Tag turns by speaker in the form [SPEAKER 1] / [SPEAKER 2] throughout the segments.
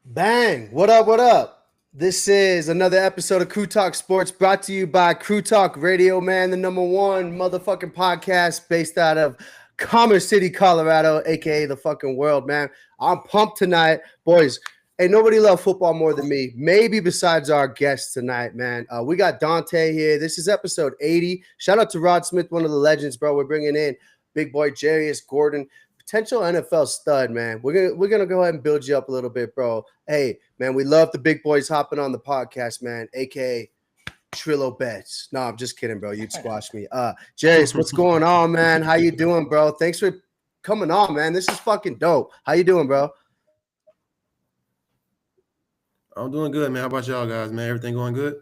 [SPEAKER 1] Bang! What up? What up? This is another episode of Crew Talk Sports brought to you by Crew Talk Radio, man, the number one motherfucking podcast based out of Commerce City, Colorado, aka the fucking world, man. I'm pumped tonight, boys. Ain't nobody love football more than me, maybe besides our guest tonight, man. We got Dante here. This is episode 80. Shout out to Rod Smith, one of the legends, bro. We're bringing in big boy Jarius Gordon, potential NFL stud, man. We're gonna go ahead and build you up a little bit, bro. Hey, man, we love the big boys hopping on the podcast, man, aka Trillo Bets. No, I'm just kidding, bro. You'd squash me. Jarius, what's going on, man? How you doing, bro? Thanks for coming on, man. This is fucking dope. How you doing, bro?
[SPEAKER 2] I'm doing good, man. How about y'all guys, man? Everything going good?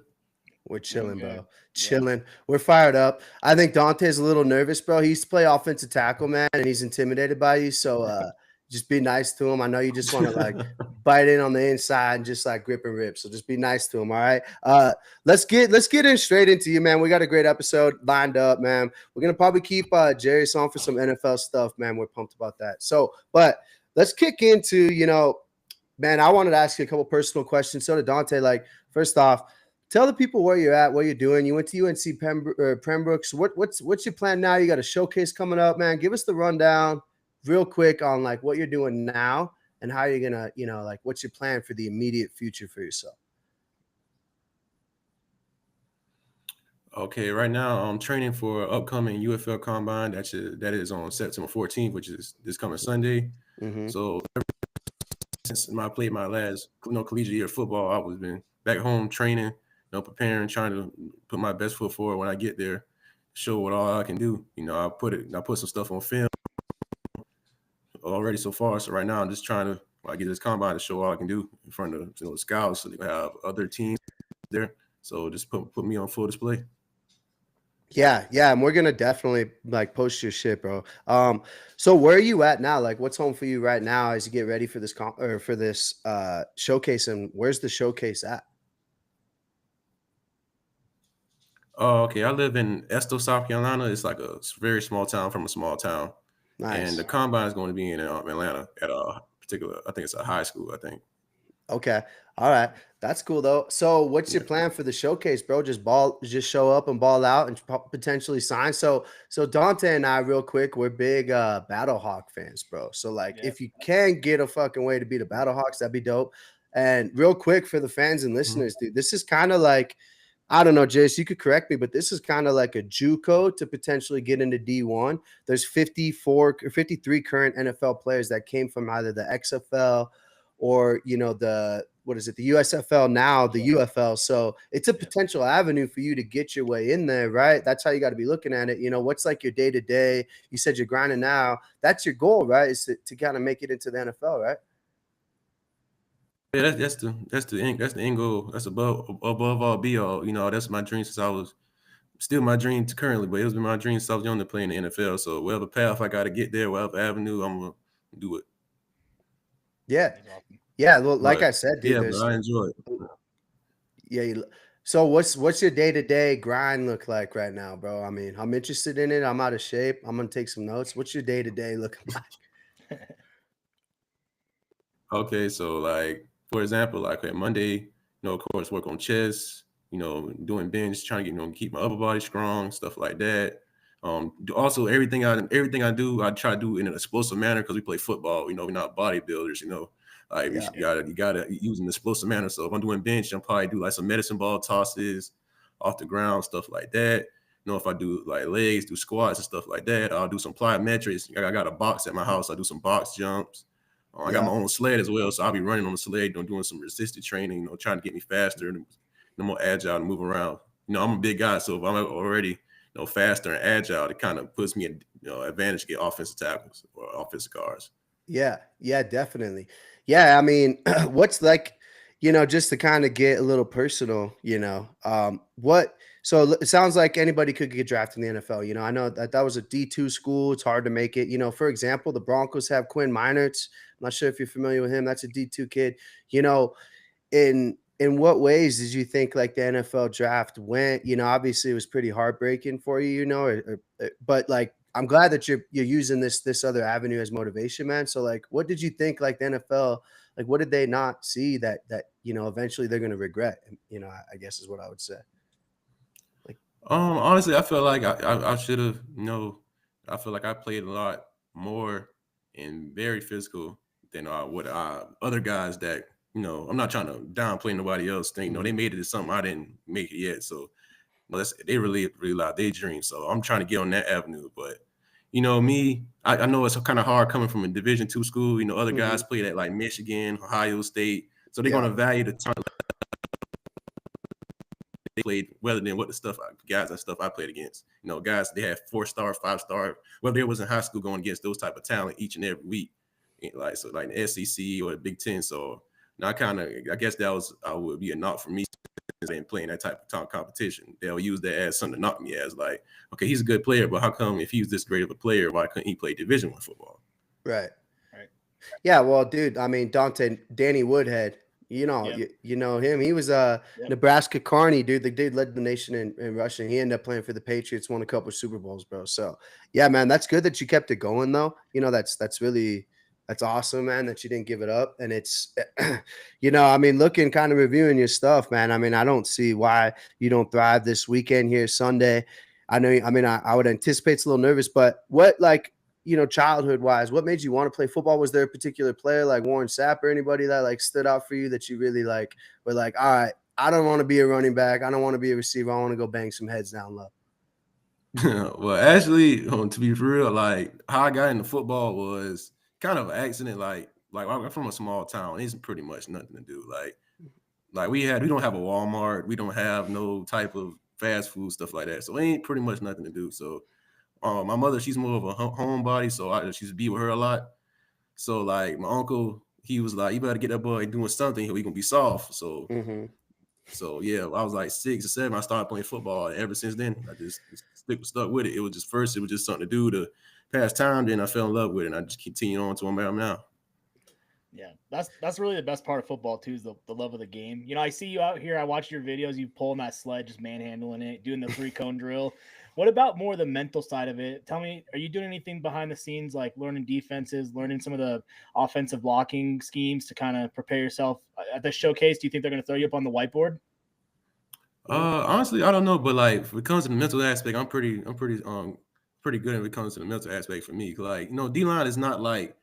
[SPEAKER 1] We're chilling, bro. Chilling. We're fired up. I think Dante's a little nervous, bro. He used to play offensive tackle, man, and he's intimidated by you. So just be nice to him. I know you just want to like bite in on the inside and just like grip and rip. So just be nice to him. All right. Let's get in straight into you, man. We got a great episode lined up, man. We're gonna probably keep Jarius on for some NFL stuff, man. We're pumped about that. So, but let's kick into, man, I wanted to ask you a couple personal questions. So did Dante. Like, first off, tell the people where you're at, what you're doing. You went to UNC Pembroke. So what's your plan now? You got a showcase coming up, man. Give us the rundown real quick on like what you're doing now and how you're gonna, like what's your plan for the immediate future for yourself.
[SPEAKER 2] Okay, right now I'm training for upcoming UFL Combine. That is on September 14th, which is this coming Sunday.
[SPEAKER 1] Mm-hmm.
[SPEAKER 2] So since I played my last collegiate year of football, I was been back home training, preparing, trying to put my best foot forward when I get there, show what all I can do. I put some stuff on film already so far. So right now I'm just trying to when I get this combine to show all I can do in front of the scouts, so they can have other teams there. So just put me on full display.
[SPEAKER 1] Yeah, and we're gonna definitely like post your shit, bro. So where are you at now? Like, what's home for you right now as you get ready for this for this showcase? And where's the showcase at?
[SPEAKER 2] Oh, okay. I live in Estill, South Carolina. It's like a very small town from a small town, and
[SPEAKER 1] Nice.
[SPEAKER 2] the combine is going to be in Atlanta at a particular. I think it's a high school. I think.
[SPEAKER 1] Okay. All right. That's cool though. So what's your
[SPEAKER 2] Yeah.
[SPEAKER 1] plan for the showcase, bro? Just show up and ball out and potentially sign. So Dante and I, real quick, we're big Battlehawk fans, bro. So like if you can get a fucking way to beat the Battlehawks, that'd be dope. And real quick for the fans and
[SPEAKER 2] Mhm.
[SPEAKER 1] listeners, dude, this is kind of like, I don't know, Jace, you could correct me, but this is kind of like a JUCO to potentially get into D1. There's 54 or 53 current NFL players that came from either the XFL or the what is it, the USFL, now the UFL. So it's a potential avenue for you to get your way in there, right? That's how you got to be looking at it. What's like your day to day? You said you're grinding now. That's your goal, right? Is to kind of make it into the NFL, right?
[SPEAKER 2] Yeah, that's the end goal. That's above all be all. That's my dream since I was still my dream currently, but it was been my dream since I was young to play in the NFL. So whatever path I got to get there, whatever avenue, I'm gonna do it.
[SPEAKER 1] Yeah, yeah. Well, like
[SPEAKER 2] But
[SPEAKER 1] I said, dude,
[SPEAKER 2] yeah, but
[SPEAKER 1] there's
[SPEAKER 2] I enjoy it.
[SPEAKER 1] yeah. So what's your day to day grind look like right now, bro? I mean, I'm interested in it. I'm out of shape. I'm gonna take some notes. What's your day to day looking like?
[SPEAKER 2] Okay, so like for example, like okay, Monday, of course, work on chest, doing bench, trying to keep my upper body strong, stuff like that. Also everything I do, I try to do in an explosive manner because we play football. We're not bodybuilders. Like
[SPEAKER 1] Yeah.
[SPEAKER 2] you gotta use an explosive manner. So if I'm doing bench, I'm probably do like some medicine ball tosses off the ground, stuff like that. If I do like legs, do squats and stuff like that, I'll do some plyometrics. I got a box at my house. I do some box jumps. I got
[SPEAKER 1] Yeah.
[SPEAKER 2] my own sled as well, so I'll be running on the sled, doing some resistance training, trying to get me faster and more agile and move around. I'm a big guy, so if I'm already faster and agile, it kind of puts me in advantage to get offensive tackles or offensive guards.
[SPEAKER 1] Yeah, definitely. Yeah, I mean, what's like, just to kind of get a little personal, it sounds like anybody could get drafted in the NFL. I know that was a D2 school. It's hard to make it. For example, the Broncos have Quinn Meinerz. I'm not sure if you're familiar with him. That's a D2 kid. You know, in what ways did you think like the NFL draft went? Obviously it was pretty heartbreaking for you, but like I'm glad that you're using this other avenue as motivation, man. So like, what did you think? Like the NFL, like what did they not see that eventually they're gonna regret? I guess is what I would say. Like,
[SPEAKER 2] Honestly, I feel like I should have, I feel like I played a lot more and very physical than what other guys that, I'm not trying to downplay nobody else thing. They made it to something I didn't make it yet. So they really realized their dream. So I'm trying to get on that avenue. But me, I know it's kind of hard coming from a Division II school. Other guys played at like Michigan, Ohio State. So they're gonna value the time they played rather than what the guys and stuff I played against. Guys they had 4-star, 5-star, whether it was in high school going against those type of talent each and every week. Like the SEC or the Big Ten. So now I guess that would be a knock for me and playing that type of competition. They'll use that as something to knock me as like, okay, he's a good player, but how come if he's this great of a player, why couldn't he play Division I football?
[SPEAKER 1] Right. Yeah, well, dude, I mean, Danny Woodhead, you know him. He was Nebraska Carney, dude. The dude led the nation in rushing. He ended up playing for the Patriots, won a couple of Super Bowls, bro. So yeah, man, that's good that you kept it going though. That's awesome, man, that you didn't give it up. And it's, I mean, looking kind of reviewing your stuff, man. I mean, I don't see why you don't thrive this weekend here, Sunday. I know, I mean, I would anticipate it's a little nervous, but what, like, childhood wise, what made you want to play football? Was there a particular player like Warren Sapp or anybody that like stood out for you that you really like were like, all right, I don't want to be a running back. I don't want to be a receiver. I want to go bang some heads down low.
[SPEAKER 2] Well, actually, to be real, like how I got into football was kind of an accident. Like I'm from a small town. It's pretty much nothing to do. Like we don't have a Walmart. We don't have no type of fast food stuff like that. So it ain't pretty much nothing to do. So my mother, she's more of a homebody, so I used to be with her a lot. So like my uncle, he was like, "You better get that boy doing something. He gonna be soft." So, so yeah, I was like 6 or 7. I started playing football, and ever since then, I just stuck with it. It was just something to do to pass time. Then I fell in love with it, and I just continue on to where I am now.
[SPEAKER 3] Yeah, that's really the best part of football too, is the love of the game. I see you out here. I watch your videos. You pulling that sled, just manhandling it, doing the 3-cone drill. What about more the mental side of it? Tell me, are you doing anything behind the scenes, like learning defenses, learning some of the offensive blocking schemes to kind of prepare yourself at the showcase? Do you think they're going to throw you up on the whiteboard?
[SPEAKER 2] Honestly, I don't know, but like if it comes to the mental aspect, I'm pretty good when it comes to the mental aspect for me. Like D-line is not like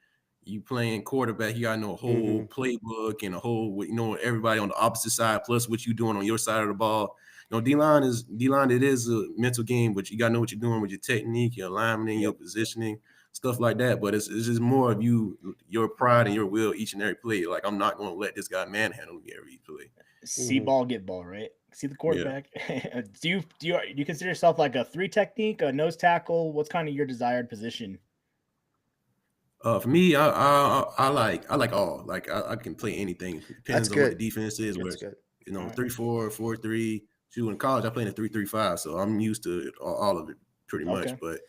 [SPEAKER 2] you playing quarterback. You gotta know a whole playbook and a whole everybody on the opposite side plus what you doing on your side of the ball. D-line. It is a mental game, but you gotta know what you're doing with your technique, your alignment, your positioning, stuff like that. But it's just more of your pride and your will each and every play. Like I'm not gonna let this guy manhandle me every play.
[SPEAKER 3] See ball, get ball, right? See the quarterback. Yeah. Do you consider yourself like a 3 technique, a nose tackle? What's kind of your desired position?
[SPEAKER 2] For me, I like all. Like I can play anything. Depends on what the defense is. Where 3-4, 4-3. Shoot, in college I played in 3-3-5, so I'm used to all of it pretty much. But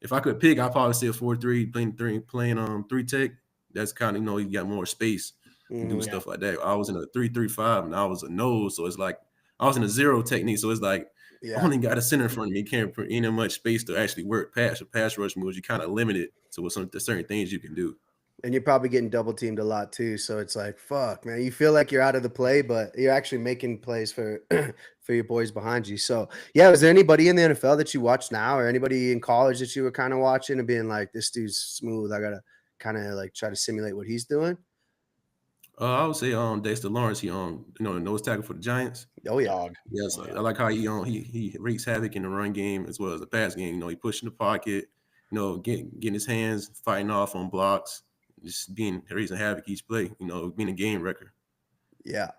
[SPEAKER 2] if I could pick, I'd probably say a 4-3, playing 3 tech. That's kind of you got more space to do stuff like that. I was in a 3-3-5 and I was a nose, so it's like I was in a 0 technique, so it's like I only got a center in front of me. You can't put any much space to actually work pass rush moves. You kind of limited to what certain things you can do.
[SPEAKER 1] And you're probably getting double teamed a lot too. So it's like, fuck, man. You feel like you're out of the play, but you're actually making plays for for your boys behind you. So yeah, was there anybody in the NFL that you watch now, or anybody in college that you were kind of watching and being like, this dude's smooth, I gotta kind of like try to simulate what he's doing?
[SPEAKER 2] I would say Dexter Lawrence, he the nose tackle for the Giants.
[SPEAKER 1] Oh yeah.
[SPEAKER 2] Yes, I like how he wreaks havoc in the run game as well as the pass game. He pushing the pocket, getting his hands, fighting off on blocks, just raising havoc each play, being a game wrecker.
[SPEAKER 1] Yeah.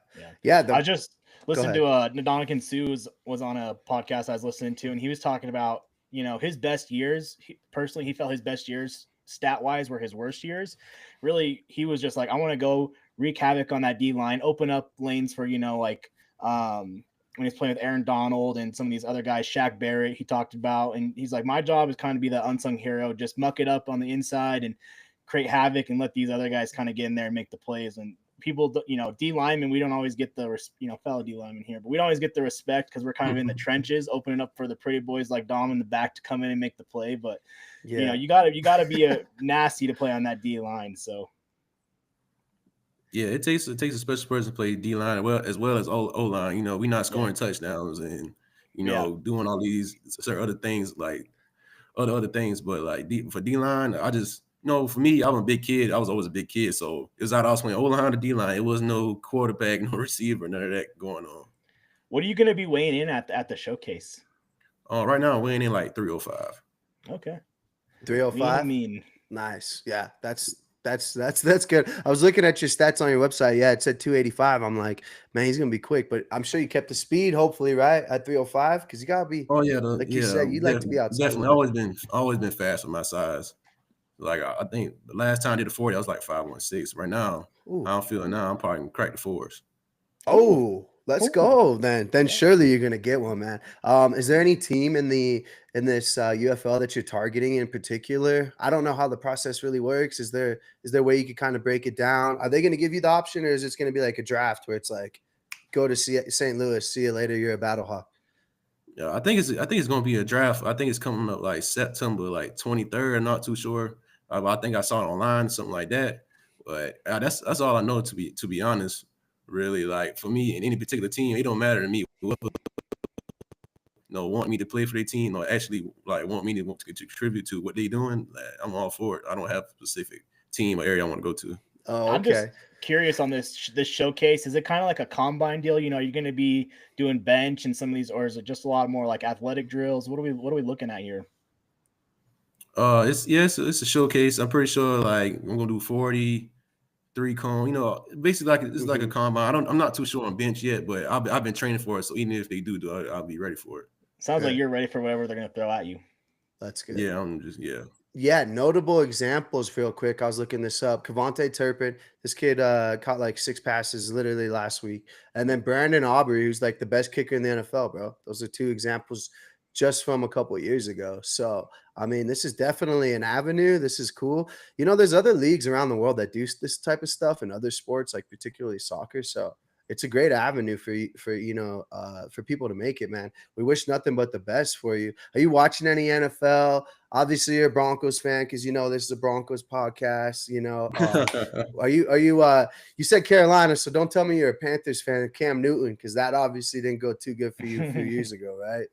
[SPEAKER 3] I just listened to Ndamukong Suh was on a podcast I was listening to, and he was talking about his best years. He felt his best years stat wise were his worst years. Really, he was just like, I want to go wreak havoc on that D line, open up lanes for when he's playing with Aaron Donald and some of these other guys, Shaq Barrett, he talked about, and he's like, my job is kind of be that unsung hero, just muck it up on the inside and create havoc and let these other guys kind of get in there and make the plays. And people, D linemen, we don't always get the, fellow D linemen here, but we don't always get the respect because we're kind of in the trenches, opening up for the pretty boys like Dom in the back to come in and make the play. But you gotta be a nasty to play on that D line. So.
[SPEAKER 2] Yeah, it takes a special person to play D line as well as O line. We're not scoring touchdowns and doing all these certain other things like other things, but like for D line, I just for me, I'm a big kid. I was always a big kid, so it was out. I was playing O line to D line. It was no quarterback, no receiver, none of that going on.
[SPEAKER 3] What are you going to be weighing in at the showcase?
[SPEAKER 2] Right now I'm weighing in like 305.
[SPEAKER 3] Okay,
[SPEAKER 1] 305.
[SPEAKER 3] Mean.
[SPEAKER 1] Nice. Yeah, that's good. I was looking at your stats on your website. Yeah, it said 285. I'm like, man, he's gonna be quick, but I'm sure you kept the speed, hopefully, right? At 305, because you gotta be.
[SPEAKER 2] Oh yeah,
[SPEAKER 1] you said, you'd like to be outside.
[SPEAKER 2] Definitely, always been fast for my size. Like I think the last time I did a 40, I was like 516. Right now, I don't feel it now. I'm probably gonna crack the fours.
[SPEAKER 1] Oh, let's go then. Then surely you're gonna get one, man. Is there any team in this UFL that you're targeting in particular? I don't know how the process really works. Is there a way you could kind of break it down? Are they gonna give you the option, or is it gonna be like a draft where it's like, go to St. Louis, see you later, you're a Battlehawk?
[SPEAKER 2] Yeah, I think it's gonna be a draft. I think it's coming up like September, like 23rd. I'm not too sure. I think I saw it online, something like that. But that's all I know, to be honest. Really, like for me in any particular team, it don't matter to me. Want me to play for their team, or actually like want me to contribute to what they're doing. I'm all for it. I don't have a specific team or area I want to go to.
[SPEAKER 1] Oh, okay.
[SPEAKER 3] I'm just curious on this showcase. Is it kind of like a combine deal? You're going to be doing bench and some of these, or is it just a lot more like athletic drills? What are we looking at here?
[SPEAKER 2] It's a showcase. I'm pretty sure like I'm gonna do 40, 3 cone. Basically like it's like a combine. I'm not too sure on bench yet, but I've been training for it. So even if they do I'll be ready for it.
[SPEAKER 3] Sounds like you're ready for whatever they're gonna throw at you.
[SPEAKER 1] That's good.
[SPEAKER 2] Yeah,
[SPEAKER 1] Yeah, notable examples real quick. I was looking this up. KaVontae Turpin, this kid caught like 6 passes literally last week. And then Brandon Aubrey, who's like the best kicker in the NFL, bro. Those are 2 examples just from a couple of years ago. So, I mean, this is definitely an avenue. This is cool. There's other leagues around the world that do this type of stuff in other sports, like particularly soccer. So it's a great avenue for people to make it, man. We wish nothing but the best for you. Are you watching any NFL? Obviously, you're a Broncos fan because this is a Broncos podcast. Are you? You said Carolina, so don't tell me you're a Panthers fan. Cam Newton, because that obviously didn't go too good for you a few years ago, right?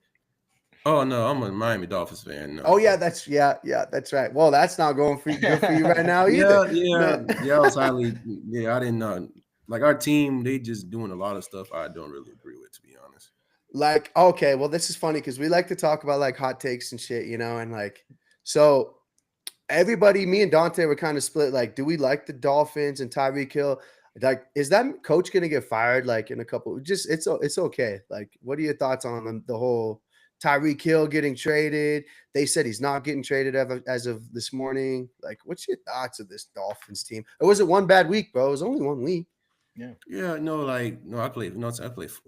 [SPEAKER 2] Oh no, I'm a Miami Dolphins fan. No.
[SPEAKER 1] Oh yeah, that's right. Well, that's not going good for you right now either.
[SPEAKER 2] I was highly. Yeah, I didn't know. Like our team, they just doing a lot of stuff I don't really agree with, to be honest.
[SPEAKER 1] Like, okay, well, this is funny because we like to talk about like hot takes and shit, and like, so everybody, me and Dante were kind of split. Like, do we like the Dolphins and Tyreek Hill? Like, is that coach gonna get fired? Like in a couple? Just it's okay. Like, what are your thoughts on the whole Tyreek Hill getting traded? They said he's not getting traded as of this morning. Like, what's your thoughts of this Dolphins team? Or was it one bad week, bro? It was only 1 week.
[SPEAKER 2] Yeah. I played. I played for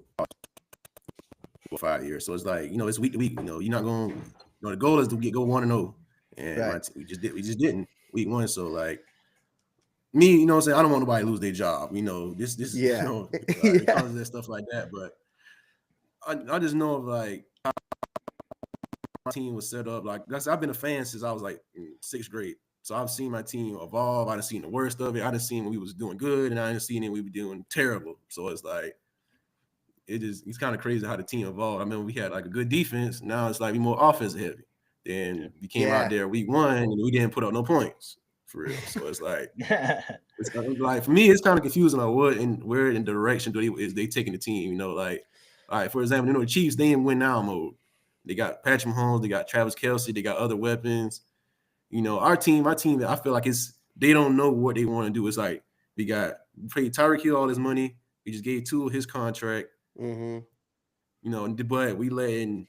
[SPEAKER 2] 5 years, so it's like it's week to week. You're not going. The goal is to go 1-0, and right. We just didn't week 1. So like me, I'm saying I don't want nobody to lose their job. This because of that stuff like that. But I just know of like how my team was set up. Like I've been a fan since I was like in 6th grade. So I've seen my team evolve. I've seen the worst of it. I've seen when we was doing good, and I've seen it we were doing terrible. So it's like it's kind of crazy how the team evolved. I mean, we had like a good defense. Now it's like we more offensive heavy. Then we came out there week 1 and we didn't put up no points for real. So it's like it's like for me, it's kind of confusing on where in the direction is they taking the team. Like all right, for example, the Chiefs, they in win now mode. They got Patrick Mahomes, they got Travis Kelce, they got other weapons. Our team, I feel like they don't know what they want to do. It's like we paid Tyreek Hill all his money. We just gave Tua his contract.
[SPEAKER 1] Mm-hmm.
[SPEAKER 2] But we letting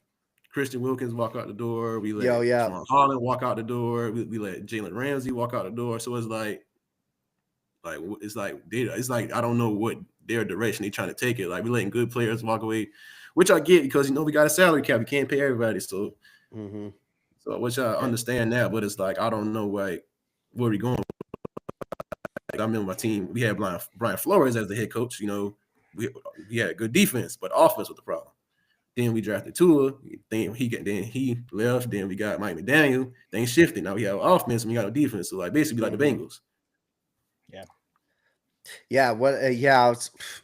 [SPEAKER 2] Christian Wilkins walk out the door. We let Sean Holland walk out the door. We let Jalen Ramsey walk out the door. So it's like I don't know what their direction they're trying to take it. Like we letting good players walk away, which I get because we got a salary cap. We can't pay everybody. So.
[SPEAKER 1] Mm-hmm.
[SPEAKER 2] So, which I understand that, but it's like I don't know where we going. I remember my team. We had Brian Flores as the head coach. You know, we had good defense, but offense was the problem. Then we drafted Tua. Then he left. Then we got Mike McDaniel. Things shifted. Now we have offense and we got a defense. So like basically like the Bengals.
[SPEAKER 1] Yeah.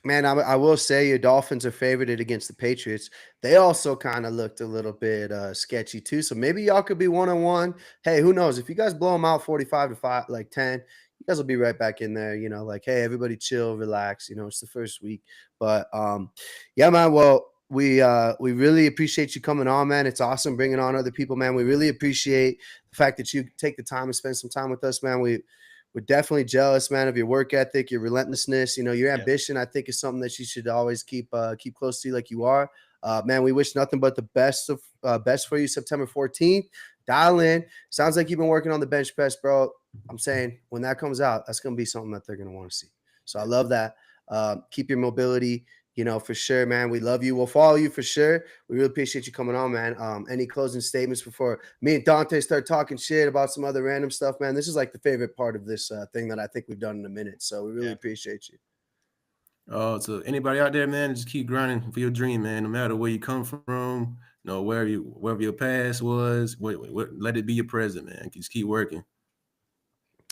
[SPEAKER 1] Man, I will say your Dolphins are favorited against the Patriots. They also kind of looked a little bit sketchy too. So maybe y'all could be 1-1. Hey, who knows? If you guys blow them out 45-5, like 10, you guys will be right back in there. You know, like, hey, everybody chill, relax. You know, it's the first week. But yeah, man. Well, we really appreciate you coming on, man. It's awesome bringing on other people, man. We really appreciate the fact that you take the time to spend some time with us, man. We're definitely jealous, man, of your work ethic, your relentlessness. You know, your ambition, I think, is something that you should always keep close to you like you are. Man, we wish nothing but the best for you September 14th. Dial in. Sounds like you've been working on the bench press, bro. I'm saying when that comes out, that's going to be something that they're going to want to see. So I love that. Keep your mobility, you know, for sure, man. We love you. We'll follow you for sure. We really appreciate you coming on, man. Any closing statements before me and Dante start talking shit about some other random stuff, man? This is like the favorite part of this thing that I think we've done in a minute. So we really appreciate you.
[SPEAKER 2] So anybody out there, man, just keep grinding for your dream, man. No matter where you come from, you know, wherever your past was, let it be your present, man. Just keep working.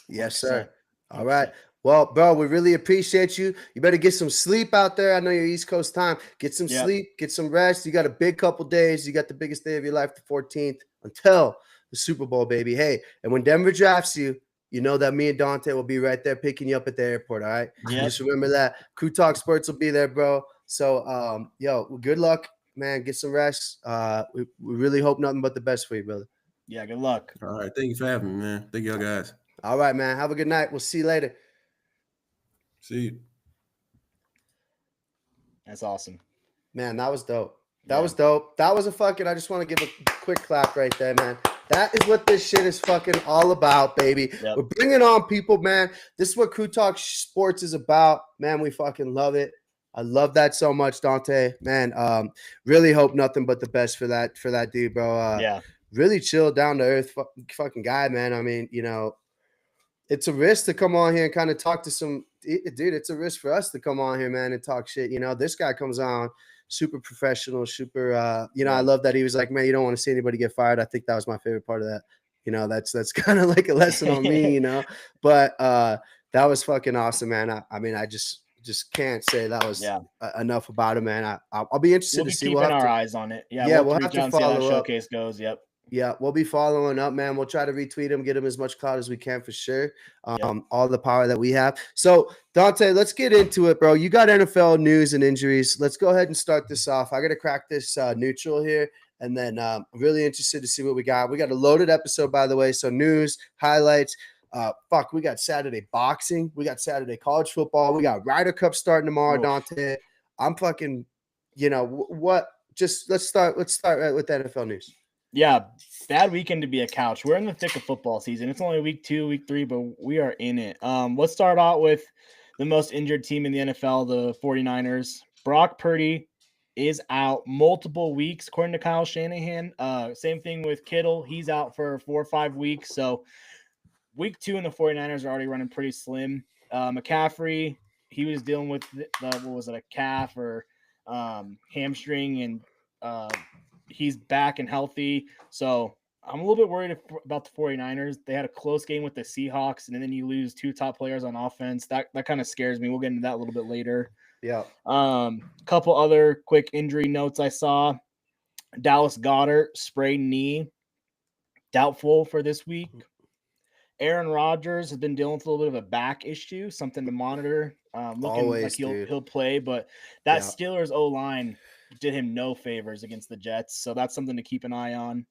[SPEAKER 1] Yes, sir. All right. Well, bro, we really appreciate you. You better get some sleep out there. I know you're East Coast time. Get some sleep, get some rest. You got a big couple days. You got the biggest day of your life, the 14th, until the Super Bowl, baby. Hey, and when Denver drafts you, you know that me and Dante will be right there picking you up at the airport, all right?
[SPEAKER 3] Yep.
[SPEAKER 1] Just remember that. Crew Talk Sports will be there, bro. So, good luck, man. Get some rest. We really hope nothing but the best for you, brother.
[SPEAKER 3] Yeah, good luck.
[SPEAKER 2] All right. Thank you for having me, man. Thank y'all guys.
[SPEAKER 1] All right, man. Have a good night. We'll see you later.
[SPEAKER 2] See you.
[SPEAKER 3] That's awesome.
[SPEAKER 1] Man, that was dope. That was dope. That was I just want to give a quick clap right there, man. That is what this shit is fucking all about, baby.
[SPEAKER 3] Yep.
[SPEAKER 1] We're bringing on people, man. This is what Crew Talk Sports is about. Man, we fucking love it. I love that so much, Dante. Man, really hope nothing but the best for that dude, bro. Really chill, down to earth fucking guy, man. I mean, you know, it's a risk to come on here and kind of talk to some dude. It's a risk for us to come on here, man, and talk shit. You know, this guy comes on super professional, super. I love that he was like, man, you don't want to see anybody get fired. I think that was my favorite part of that. You know, that's kind of like a lesson on me, you know. But that was fucking awesome, man. I mean, I just can't say that was enough about it, man. I'll be interested to see.
[SPEAKER 3] We'll keep our eyes on it.
[SPEAKER 1] We'll have to follow
[SPEAKER 3] how that showcase goes. Yep.
[SPEAKER 1] Yeah, we'll be following up, man. We'll try to retweet him, get him as much clout as we can for sure. All the power that we have. So, Dante, let's get into it, bro. You got NFL news and injuries. Let's go ahead and start this off. I got to crack this neutral here, and then I'm really interested to see what we got. We got a loaded episode, by the way. So, news, highlights. We got Saturday boxing. We got Saturday college football. We got Ryder Cup starting tomorrow, Dante. I'm fucking, what? Just let's start with NFL news.
[SPEAKER 3] Yeah, bad weekend to be a couch. We're in the thick of football season. It's only week 2, week 3, but we are in it. Let's start out with the most injured team in the NFL, the 49ers. Brock Purdy is out multiple weeks, according to Kyle Shanahan. Same thing with Kittle. He's out for 4 or 5 weeks. So week 2 and the 49ers are already running pretty slim. McCaffrey, he was dealing with a calf or hamstring, and he's back and healthy. So I'm a little bit worried about the 49ers. They had a close game with the Seahawks, and then you lose 2 top players on offense. That kind of scares me. We'll get into that a little bit later.
[SPEAKER 1] Yeah.
[SPEAKER 3] Couple other quick injury notes I saw. Dallas Goedert, sprained knee, doubtful for this week. Aaron Rodgers has been dealing with a little bit of a back issue, something to monitor. Looking
[SPEAKER 1] Always,
[SPEAKER 3] like
[SPEAKER 1] dude.
[SPEAKER 3] he'll play, but that Steelers O-line did him no favors against the Jets, so that's something to keep an eye on.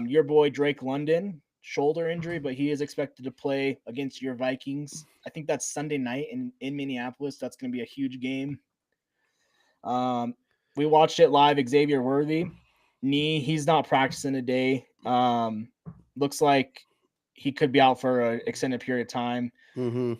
[SPEAKER 3] Your boy Drake London, shoulder injury, but he is expected to play against your Vikings. I think that's Sunday night in Minneapolis. That's going to be a huge game. We watched it live. Xavier Worthy, knee, he's not practicing today. Looks like he could be out for an extended period of time.
[SPEAKER 1] Mm-hmm.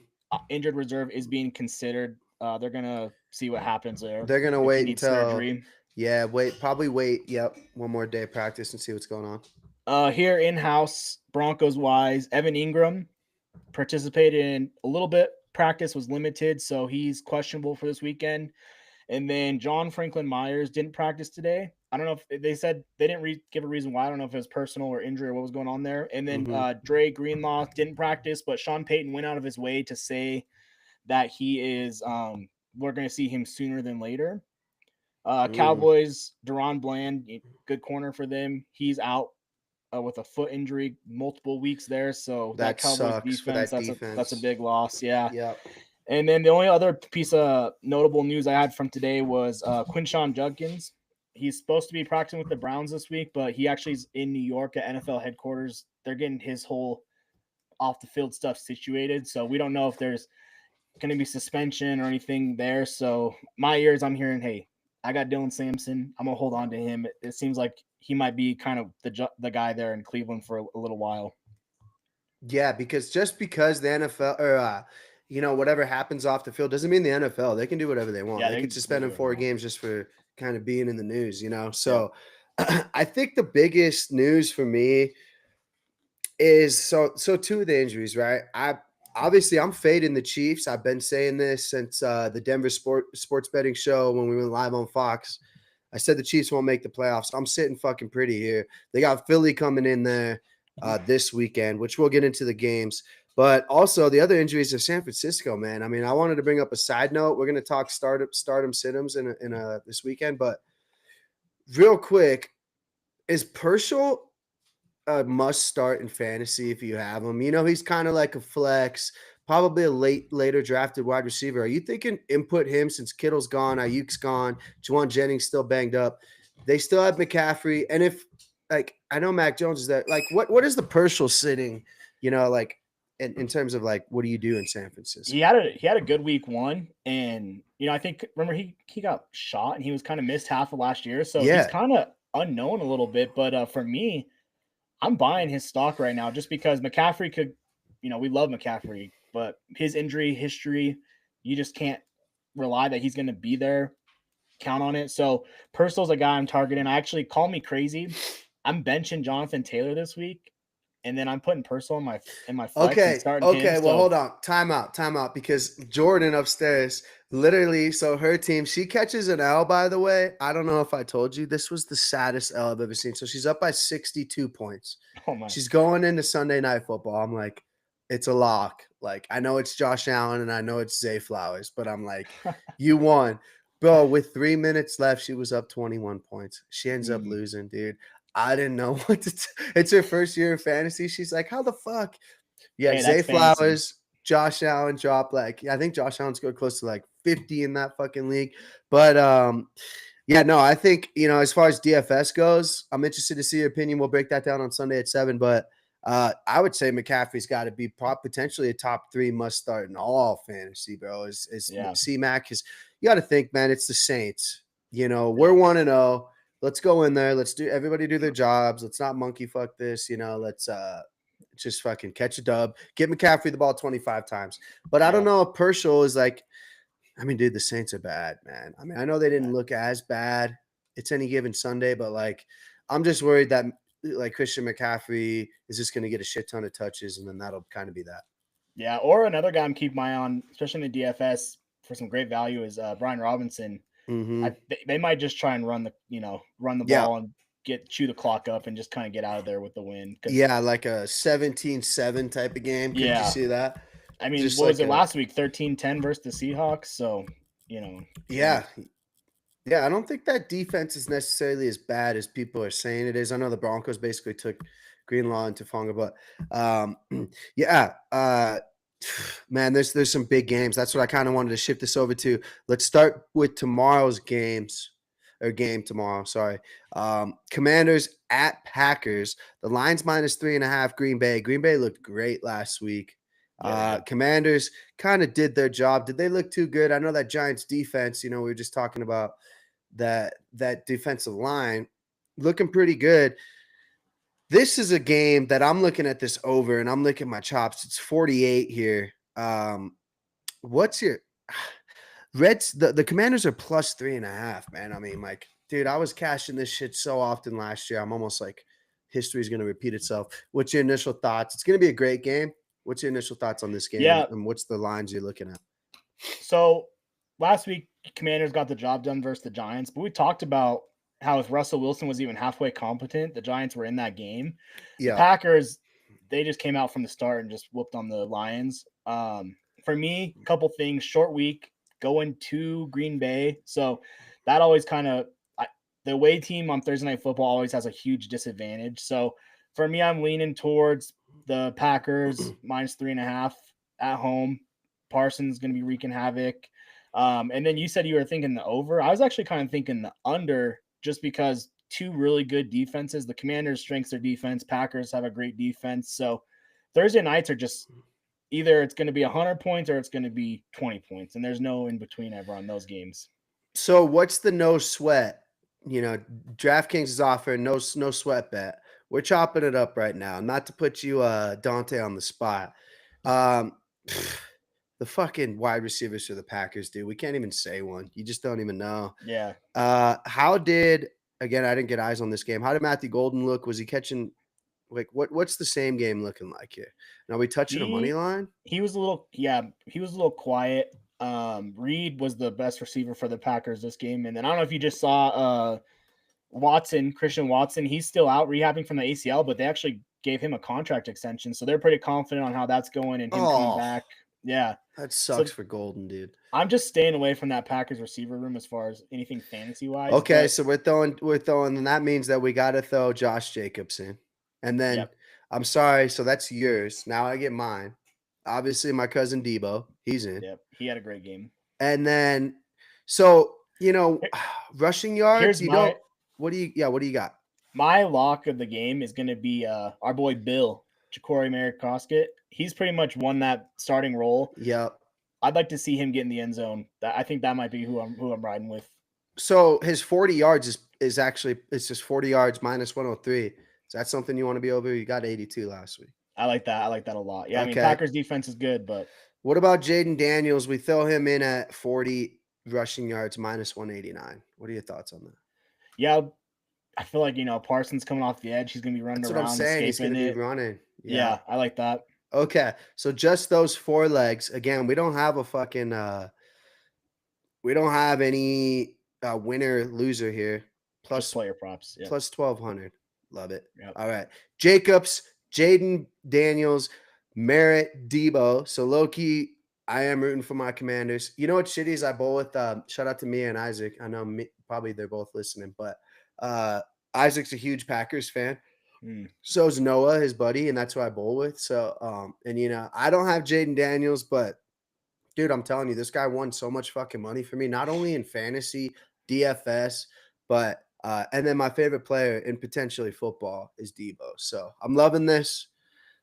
[SPEAKER 3] Injured reserve is being considered. They're going to see what happens there.
[SPEAKER 1] They're going to wait until
[SPEAKER 3] surgery.
[SPEAKER 1] Yeah, probably wait. Yep. One more day of practice and see what's going
[SPEAKER 3] on. Here in-house, Broncos wise, Evan Ingram participated in a little bit practice was limited, so he's questionable for this weekend. And then John Franklin Myers didn't practice today. I don't know if they said they didn't give a reason why. I don't know if it was personal or injury or what was going on there. And then Dre Greenlaw didn't practice, but Sean Payton went out of his way to say that he is we're going to see him sooner than later. Cowboys, Deron Bland, good corner for them. He's out with a foot injury, multiple weeks there. So
[SPEAKER 1] that
[SPEAKER 3] Cowboys defense, that's a big loss. Yeah.
[SPEAKER 1] Yep.
[SPEAKER 3] And then the only other piece of notable news I had from today was Quinshon Judkins. He's supposed to be practicing with the Browns this week, but he actually is in New York at NFL headquarters. They're getting his whole off the field stuff situated. So we don't know if there's going to be suspension or anything there. So my ears, I'm hearing, hey, I got Dylan Sampson. I'm going to hold on to him. It seems like he might be kind of the guy there in Cleveland for a little while.
[SPEAKER 1] Yeah, because just because the NFL or whatever happens off the field doesn't mean the NFL. They can do whatever they want. Yeah, they could suspend him 4 games just for kind of being in the news, So I think the biggest news for me is so 2 of the injuries, right? I'm fading the Chiefs. I've been saying this since the Denver sports betting show when we went live on Fox. I said the Chiefs won't make the playoffs. I'm sitting fucking pretty here. They got Philly coming in there this weekend, which we'll get into the games. But also the other injuries are San Francisco, man. I mean, I wanted to bring up a side note. We're going to talk stardom sit-ems in this weekend. But real quick, is Purcell a must start in fantasy if you have him? He's kind of like a flex, probably a later drafted wide receiver. Are you thinking input him since Kittle's gone, Ayuk's gone, Juwan Jennings still banged up? They still have McCaffrey. And if I know Mac Jones is there, what is the Purcell sitting, in terms of what do you do in San Francisco?
[SPEAKER 3] He had a good week 1, and I think remember he got shot and he was kind of missed half of last year, so he's kind of unknown a little bit. But for me, I'm buying his stock right now just because McCaffrey could, we love McCaffrey, but his injury history, you just can't rely that he's going to be there. Count on it. So Purcell's a guy I'm targeting. I actually, call me crazy, I'm benching Jonathan Taylor this week. And then I'm putting Purcell in my flex.
[SPEAKER 1] Okay. Well, hold on. Time out. Because Jordan upstairs, literally, so her team, she catches an L, by the way. I don't know if I told you. This was the saddest L I've ever seen. So she's up by 62 points.
[SPEAKER 3] Oh my.
[SPEAKER 1] She's going into Sunday Night Football. I'm like, it's a lock. I know it's Josh Allen and I know it's Zay Flowers, but I'm like, you won. Bro, with 3 minutes left, she was up 21 points. She ends up losing, dude. I didn't know what to it's her first year of fantasy. She's like, how the fuck? Yeah, hey, Zay Flowers, Josh Allen dropped I think Josh Allen scored close to 50 in that fucking league. But I think, as far as DFS goes, I'm interested to see your opinion. We'll break that down on Sunday at 7. But I would say McCaffrey's got to be potentially a top 3 must start in all fantasy, bro. C-Mac is, you got to think, man, it's the Saints. We're 1-0. Let's go in there. Everybody do their jobs. Let's not monkey fuck this. Let's just fucking catch a dub. Get McCaffrey the ball 25 times. But I don't know if Purcell is dude, the Saints are bad, man. I mean, I know they didn't look as bad. It's any given Sunday, but I'm just worried that Christian McCaffrey is just going to get a shit ton of touches, and then that'll kind of be that.
[SPEAKER 3] Yeah, or another guy I'm keeping my eye on, especially in the DFS for some great value, is Brian Robinson.
[SPEAKER 1] Mm-hmm.
[SPEAKER 3] They might just try and run the ball and chew the clock up and just kind of get out of there with the win.
[SPEAKER 1] Yeah, like a 17-7 type of game. Could you see that?
[SPEAKER 3] I mean, what was it last week? 13-10 versus the Seahawks. So,
[SPEAKER 1] Yeah. Yeah, I don't think that defense is necessarily as bad as people are saying it is. I know the Broncos basically took Greenlaw and Tafanga, but man, there's some big games. That's what I kind of wanted to shift this over to. Let's start with tomorrow's game tomorrow. Sorry. Commanders at Packers. The line's -3.5. Green Bay. Green Bay looked great last week. Commanders kind of did their job. Did they look too good? I know that Giants defense, we were just talking about that defensive line looking pretty good. This is a game that I'm looking at this over and I'm licking my chops. It's 48 here. What's your Reds? The Commanders are +3.5, man. I mean, dude, I was cashing this shit so often last year. I'm almost history is going to repeat itself. What's your initial thoughts? It's going to be a great game. What's your initial thoughts on this game?
[SPEAKER 3] Yeah.
[SPEAKER 1] And what's the lines you're looking at?
[SPEAKER 3] So last week, Commanders got the job done versus the Giants, but we talked about how if Russell Wilson was even halfway competent, the Giants were in that game.
[SPEAKER 1] Yeah.
[SPEAKER 3] The Packers, they just came out from the start and just whooped on the Lions. For me, a couple things. Short week, going to Green Bay. So that always kind of the away team on Thursday Night Football always has a huge disadvantage. So for me, I'm leaning towards the Packers -3.5 at home. Parsons going to be wreaking havoc. And then you said you were thinking the over. I was actually kind of thinking the under, just because two really good defenses. The Commanders strengths their defense. Packers have a great defense. So Thursday nights are just either it's going to be 100 points or it's going to be 20 points. And there's no in between ever on those games.
[SPEAKER 1] So what's the no sweat? DraftKings is offering no sweat bet. We're chopping it up right now. Not to put you, Dante, on the spot. The fucking wide receivers for the Packers, dude. We can't even say one. You just don't even know.
[SPEAKER 3] Yeah.
[SPEAKER 1] Again, I didn't get eyes on this game. How did Matthew Golden look? Was he catching, like, what's the same game looking like here? Now, we touching a money line?
[SPEAKER 3] He was a little quiet. Reed was the best receiver for the Packers this game. And then I don't know if you just saw Christian Watson. He's still out rehabbing from the ACL, but they actually gave him a contract extension. So they're pretty confident on how that's going and him coming back. Yeah.
[SPEAKER 1] That sucks for Golden, dude.
[SPEAKER 3] I'm just staying away from that Packers receiver room as far as anything fantasy wise.
[SPEAKER 1] Okay, so we're throwing, and that means that we got to throw Josh Jacobs in. And then I'm sorry, so that's yours. Now I get mine. Obviously, my cousin Debo, he's in.
[SPEAKER 3] Yep, he had a great game.
[SPEAKER 1] And then, so rushing yards. What do you got?
[SPEAKER 3] My lock of the game is going to be our boy Bill Jacory Merrick-Croskett. He's pretty much won that starting role.
[SPEAKER 1] Yep.
[SPEAKER 3] I'd like to see him get in the end zone. I think that might be who I'm riding with.
[SPEAKER 1] So his 40 yards is actually it's just 40 yards -103. Is that something you want to be over? You got 82 last week.
[SPEAKER 3] I like that. I like that a lot. Yeah, okay. I mean, Packers defense is good, but
[SPEAKER 1] what about Jaden Daniels? We throw him in at 40 rushing yards -189. What are your thoughts on that?
[SPEAKER 3] Yeah, I feel like Parsons coming off the edge. He's gonna be running around.
[SPEAKER 1] That's what I'm saying. He's gonna be running.
[SPEAKER 3] Yeah, I like that.
[SPEAKER 1] Okay, so just those four legs. Again, we don't have a fucking we don't have any winner loser here.
[SPEAKER 3] Plus player props.
[SPEAKER 1] Yeah. Plus 1,200. Love it. Yep. All right. Jacobs, Jaden Daniels, Merritt, Debo. So low-key, I am rooting for my Commanders. You know what shitty is I bowl with shout out to Mia and Isaac. I know probably they're both listening, but Isaac's a huge Packers fan. So is Noah, his buddy, and that's who I bowl with. So, I don't have Jaden Daniels, but dude, I'm telling you, this guy won so much fucking money for me, not only in fantasy, DFS, but and then my favorite player in potentially football is Debo. So I'm loving this.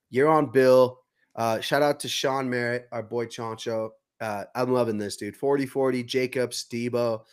[SPEAKER 1] You're on Bill. Shout out to Sean Merritt, our boy Choncho. I'm loving this, dude. 40-40, Jacobs, Debo.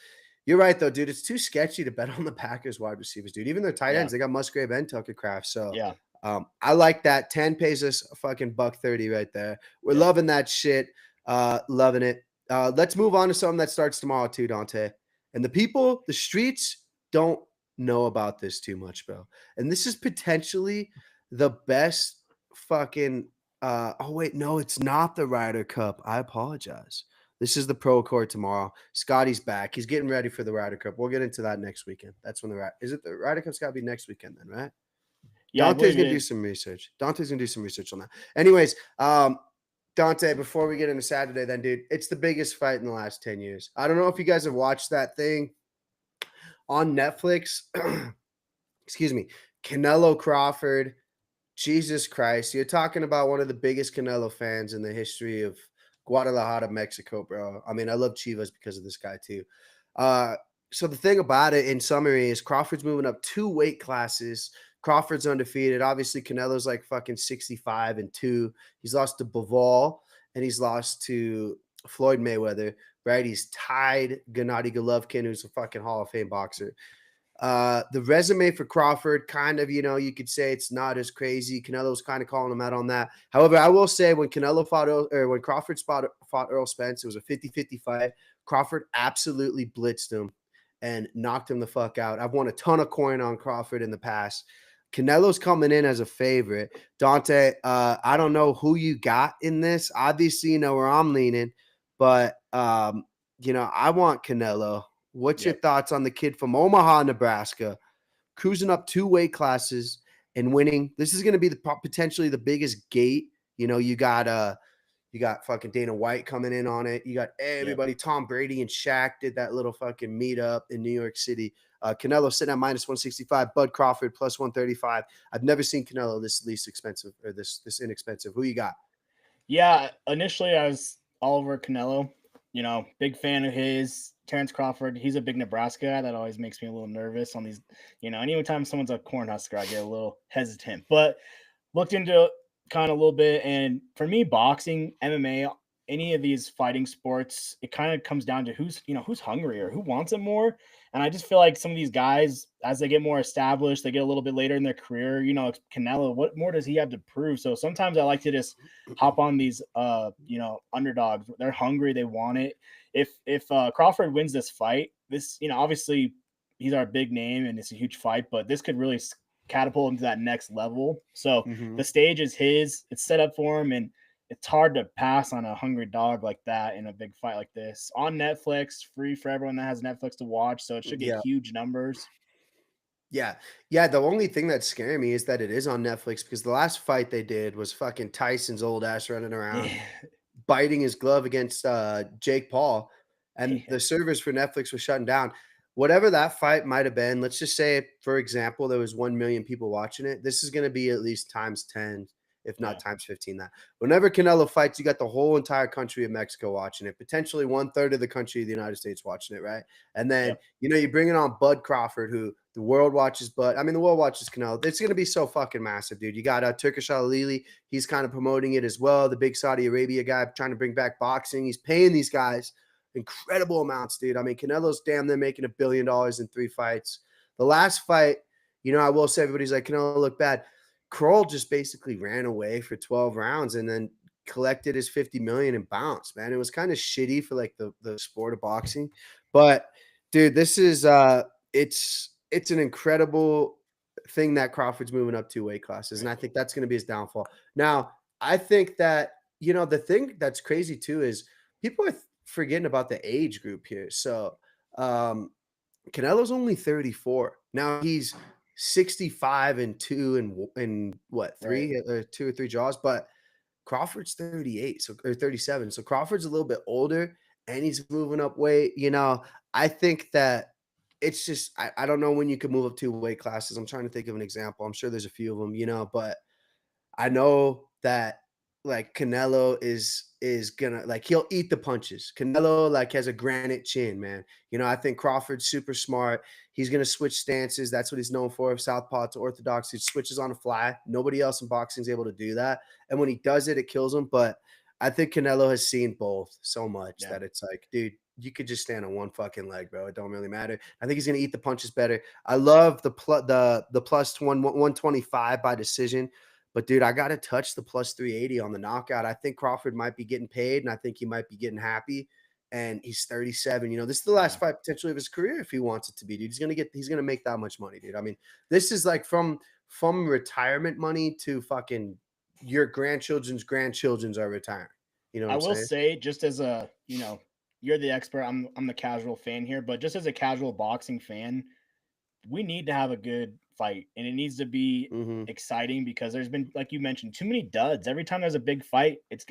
[SPEAKER 1] You're right, though, dude. It's too sketchy to bet on the Packers wide receivers, dude. Even their tight ends, they got Musgrave and Tucker Kraft. So I like that. 10 pays us a fucking $1.30 right there. We're loving that shit. Loving it. Let's move on to something that starts tomorrow too, Dante. And the streets don't know about this too much, bro. And this is potentially the best fucking oh wait, no, it's not the Ryder Cup. I apologize. This is the Pro Court tomorrow. Scotty's back. He's getting ready for the Ryder Cup. We'll get into that next weekend. That's when the Ryder Cup's got to be next weekend then, right? Yeah, Dante's gonna do some research. Dante's gonna do some research on that. Anyways, Dante, before we get into Saturday, then, dude, it's the biggest fight in the last 10 years. I don't know if you guys have watched that thing on Netflix. Excuse me. Canelo Crawford. Jesus Christ. You're talking about one of the biggest Canelo fans in the history of Guadalajara, Mexico, bro. I mean, I love Chivas because of this guy, too. So the thing about it, in summary, is Crawford's moving up 2 weight classes. Crawford's undefeated. Obviously, Canelo's like fucking 65-2. He's lost to Bivol, and he's lost to Floyd Mayweather, right? He's tied Gennady Golovkin, who's a fucking Hall of Fame boxer. The resume for Crawford, kind of, you could say it's not as crazy. Canelo's kind of calling him out on that. However, I will say when when Crawford fought Earl Spence, it was a 50-50 fight. Crawford absolutely blitzed him and knocked him the fuck out. I've won a ton of coin on Crawford in the past. Canelo's coming in as a favorite. Dante, I don't know who you got in this. Obviously, you know where I'm leaning, but you know, I want Canelo. What's your thoughts on the kid from Omaha, Nebraska, cruising up 2 weight classes and winning? This is going to be potentially the biggest gate. You know, you got fucking Dana White coming in on it. You got everybody. Tom Brady and Shaq did that little fucking meetup in New York City. Canelo sitting at minus 165. Bud Crawford plus 135. I've never seen Canelo this least expensive or this inexpensive. Who you got?
[SPEAKER 3] Yeah, initially I was all over Canelo. You know, big fan of his. Terrence Crawford, he's a big Nebraska guy. That always makes me a little nervous on these, you know, anytime someone's a Cornhusker, I get a little hesitant. But looked into it kind of a little bit, and for me, boxing, MMA, any of these fighting sports, it kind of comes down to who's hungrier, who wants it more. And I just feel like some of these guys, as they get more established, they get a little bit later in their career, you know, Canelo, what more does he have to prove? So sometimes I like to just hop on these you know, underdogs. They're hungry, they want it. If Crawford wins this fight, this, you know, obviously he's our big name and it's a huge fight, but this could really catapult him to that next level. So the stage is his, it's set up for him, and it's hard to pass on a hungry dog like that in a big fight like this. On Netflix, free for everyone that has Netflix to watch, so it should get huge numbers.
[SPEAKER 1] Yeah. The only thing that's scaring me is that it is on Netflix, because the last fight they did was fucking Tyson's old ass running around, biting his glove against Jake Paul, and the servers for Netflix were shutting down. Whatever that fight might have been, let's just say, for example, there was 1 million people watching it. This is going to be at least times 10, if not times 15 that. Whenever Canelo fights, you got the whole entire country of Mexico watching it, potentially 1/3 of the country of the United States watching it, right? And then, you know, you bring it on Bud Crawford, who the world watches, but I mean, the world watches Canelo. It's going to be so fucking massive, dude. You got Turkish Al Alili. He's kind of promoting it as well. The big Saudi Arabia guy trying to bring back boxing. He's paying these guys incredible amounts, dude. I mean, Canelo's damn near making $1 billion in 3 fights. The last fight, you know, I will say, everybody's like, Canelo look bad. Kroll just basically ran away for 12 rounds and then collected his 50 million and bounced, man. It was kind of shitty for like the sport of boxing. But dude, this is it's an incredible thing that Crawford's moving up 2 weight classes. And I think that's going to be his downfall. Now, I think that, you know, the thing that's crazy too is people are forgetting about the age group here. So Canelo's only 34. Now he's 65 and 2 and what, 3 or 2 or 3 draws, but Crawford's 38, or 37. So Crawford's a little bit older and he's moving up weight. You know, I think that it's just I don't know when you can move up 2 weight classes. I'm trying to think of an example. I'm sure there's a few of them, you know, but I know that like Canelo is gonna, like, he'll eat the punches. Canelo like has a granite chin, man. You know, I think Crawford's super smart. He's gonna switch stances. That's what he's known for. Southpaw to orthodox. He switches on the fly. Nobody else in boxing is able to do that. And when he does it, it kills him. But I think Canelo has seen both so much that it's like, dude, you could just stand on one fucking leg, bro. It don't really matter. I think he's gonna eat the punches better. I love the plus 125 by decision. But dude, I got to touch the plus 380 on the knockout. I think Crawford might be getting paid, and I think he might be getting happy. And he's 37. You know, this is the last fight potentially of his career if he wants it to be, dude. He's gonna make that much money, dude. I mean, this is like from retirement money to fucking your grandchildren's are retiring. You know what
[SPEAKER 3] I will
[SPEAKER 1] saying?
[SPEAKER 3] say, just as a, you know, you're the expert, I'm the casual fan here, but just as a casual boxing fan, we need to have a good fight, and it needs to be exciting, because there's been, like you mentioned, too many duds. Every time there's a big fight, it's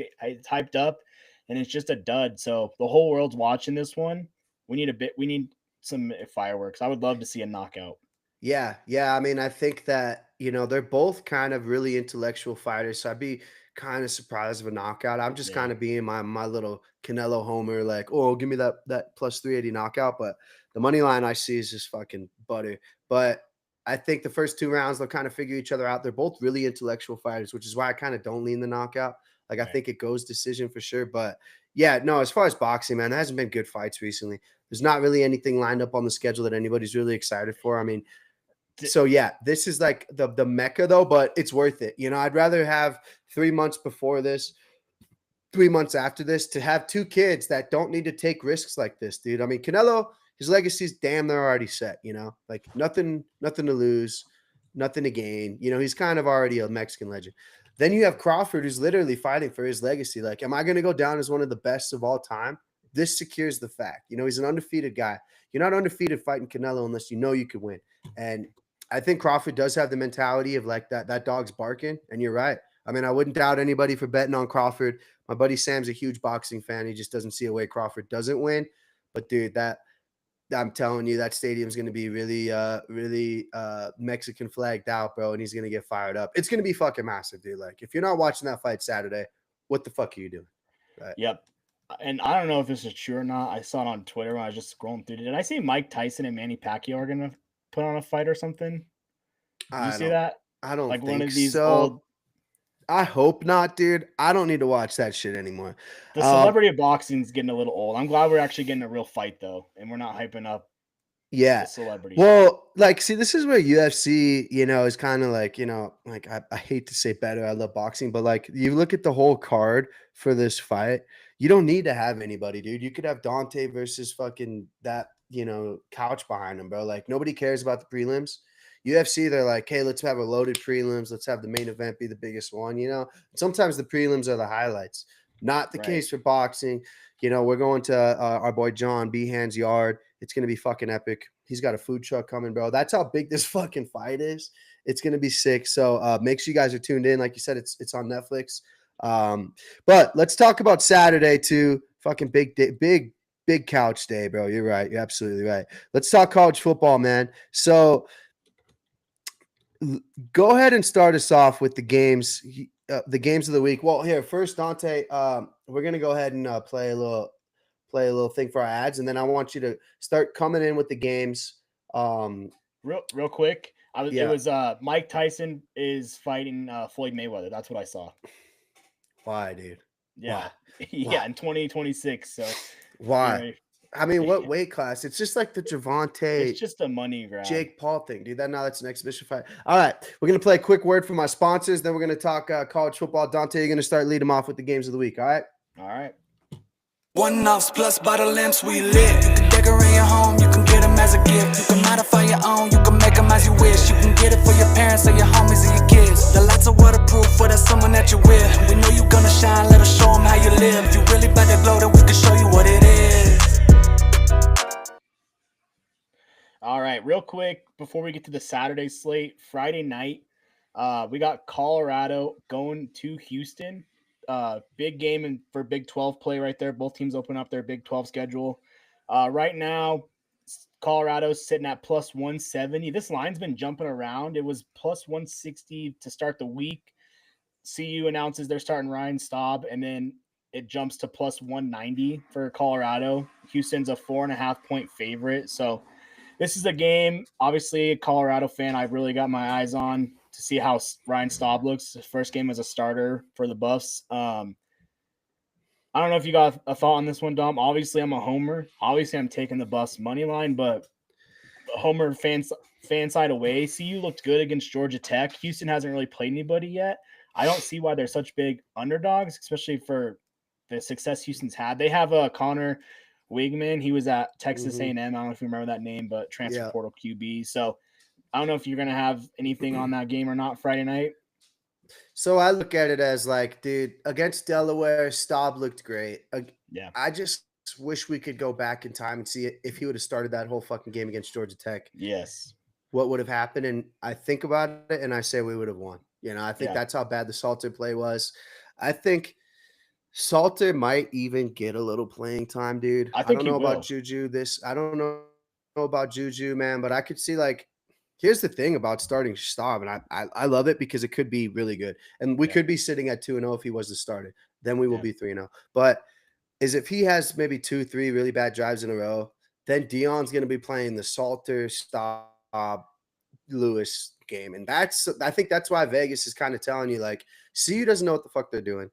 [SPEAKER 3] hyped up and it's just a dud. So the whole world's watching this one. We need some fireworks. I would love to see a knockout.
[SPEAKER 1] Yeah. I mean, I think that, you know, they're both kind of really intellectual fighters. So I'd be kind of surprised of a knockout. I'm just kind of being my little Canelo homer, like, oh, give me that plus 380 knockout. But the money line I see is just fucking butter. But I think the first 2 rounds, they'll kind of figure each other out. They're both really intellectual fighters, which is why I kind of don't lean the knockout. Like, I think it goes decision for sure. But yeah, no, as far as boxing, man, there hasn't been good fights recently. There's not really anything lined up on the schedule that anybody's really excited for. I mean, so yeah, this is like the mecca though, but it's worth it. You know, I'd rather have 3 months before this, 3 months after this, to have 2 kids that don't need to take risks like this, dude. I mean, Canelo, his legacy's damn near already set, you know, like nothing to lose. nothing to gain. You know, he's kind of already a Mexican legend. Then you have Crawford, who's literally fighting for his legacy. Like, am I going to go down as one of the best of all time? This secures the fact. You know, he's an undefeated guy. You're not undefeated fighting Canelo unless you know you could win. And I think Crawford does have the mentality of like that dog's barking. And you're right. I mean, I wouldn't doubt anybody for betting on Crawford. My buddy Sam's a huge boxing fan. He just doesn't see a way Crawford doesn't win. But dude, I'm telling you, that stadium's going to be really Mexican flagged out, bro, and he's going to get fired up. It's going to be fucking massive, dude. Like, if you're not watching that fight Saturday, what the fuck are you doing?
[SPEAKER 3] Right. Yep. And I don't know if this is true or not. I saw it on Twitter when I was just scrolling through. Did I see Mike Tyson and Manny Pacquiao are going to put on a fight or something? Did you see that?
[SPEAKER 1] I don't
[SPEAKER 3] like
[SPEAKER 1] think
[SPEAKER 3] one of these
[SPEAKER 1] so.
[SPEAKER 3] old...
[SPEAKER 1] I hope not, dude. I don't need to watch that shit anymore.
[SPEAKER 3] The celebrity of boxing is getting a little old. I'm glad we're actually getting a real fight, though, and we're not hyping up the celebrity.
[SPEAKER 1] Well, like, see, this is where UFC, you know, is kind of like, you know, like, I hate to say better. I love boxing, but like, you look at the whole card for this fight, you don't need to have anybody, dude. You could have Dante versus fucking that, you know, couch behind him, bro. Like, nobody cares about the prelims. UFC, they're like, hey, let's have a loaded prelims. Let's have the main event be the biggest one, you know? Sometimes the prelims are the highlights. Not the case for boxing. You know, we're going to our boy John Behan's yard. It's going to be fucking epic. He's got a food truck coming, bro. That's how big this fucking fight is. It's going to be sick. So make sure you guys are tuned in. Like you said, it's on Netflix. But let's talk about Saturday too. Fucking big day, big couch day, bro. You're right. You're absolutely right. Let's talk college football, man. So go ahead and start us off with the games of the week. Well, here first, Dante, we're gonna go ahead and play a little thing for our ads, and then I want you to start coming in with the games.
[SPEAKER 3] Real quick, it was Mike Tyson is fighting Floyd Mayweather. That's what I saw.
[SPEAKER 1] Why, dude?
[SPEAKER 3] Yeah, Why? In 2026. So
[SPEAKER 1] why? I mean, what weight class? It's just like the Javante.
[SPEAKER 3] It's just a money grab.
[SPEAKER 1] Jake Paul thing, dude. That's an exhibition fight. All right. We're going to play a quick word from our sponsors. Then we're going to talk college football. Dante, you're going to start lead them off with the games of the week. All right.
[SPEAKER 3] All right.
[SPEAKER 4] One offs plus by the lamps we lit. You can decorate your home. You can get them as a gift. You can modify your own. You can make them as you wish. You can get it for your parents or your homies or your kids. The lights are waterproof for that someone that you're with. We know you're going to shine. Let us show them how you live. If you really about to glow, then we can show you what it is.
[SPEAKER 3] All right, real quick, before we get to the Saturday slate, Friday night, we got Colorado going to Houston. Big game for Big 12 play right there. Both teams open up their Big 12 schedule. Right now, Colorado's sitting at plus 170. This line's been jumping around. It was plus 160 to start the week. CU announces they're starting Ryan Staub, and then it jumps to plus 190 for Colorado. Houston's a 4.5-point favorite, so this is a game, obviously, a Colorado fan I've really got my eyes on to see how Ryan Staub looks. His first game as a starter for the Buffs. I don't know if you got a thought on this one, Dom. Obviously, I'm a homer. Obviously, I'm taking the Buffs money line, but homer fan side away. CU looked good against Georgia Tech. Houston hasn't really played anybody yet. I don't see why they're such big underdogs, especially for the success Houston's had. They have Connor Wigman, he was at Texas A&M. I don't know if you remember that name, but transfer portal QB. So I don't know if you're going to have anything on that game or not Friday night.
[SPEAKER 1] So I look at it as like, dude, against Delaware, Staub looked great.
[SPEAKER 3] Yeah.
[SPEAKER 1] I just wish we could go back in time and see if he would have started that whole fucking game against Georgia Tech.
[SPEAKER 3] Yes.
[SPEAKER 1] What would have happened? And I think about it and I say we would have won. You know, I think that's how bad the Salter play was. I think Salter might even get a little playing time, dude.
[SPEAKER 3] I don't
[SPEAKER 1] know about Juju. I don't know about Juju, man, but I could see like, here's the thing about starting Staub, and I love it because it could be really good. And we could be sitting at 2-0 if he was the starter. Then we will be 3-0. But if he has maybe 2-3 really bad drives in a row, then Deion's going to be playing the Salter, Staub, Lewis game. And I think that's why Vegas is kind of telling you, like, CU doesn't know what the fuck they're doing.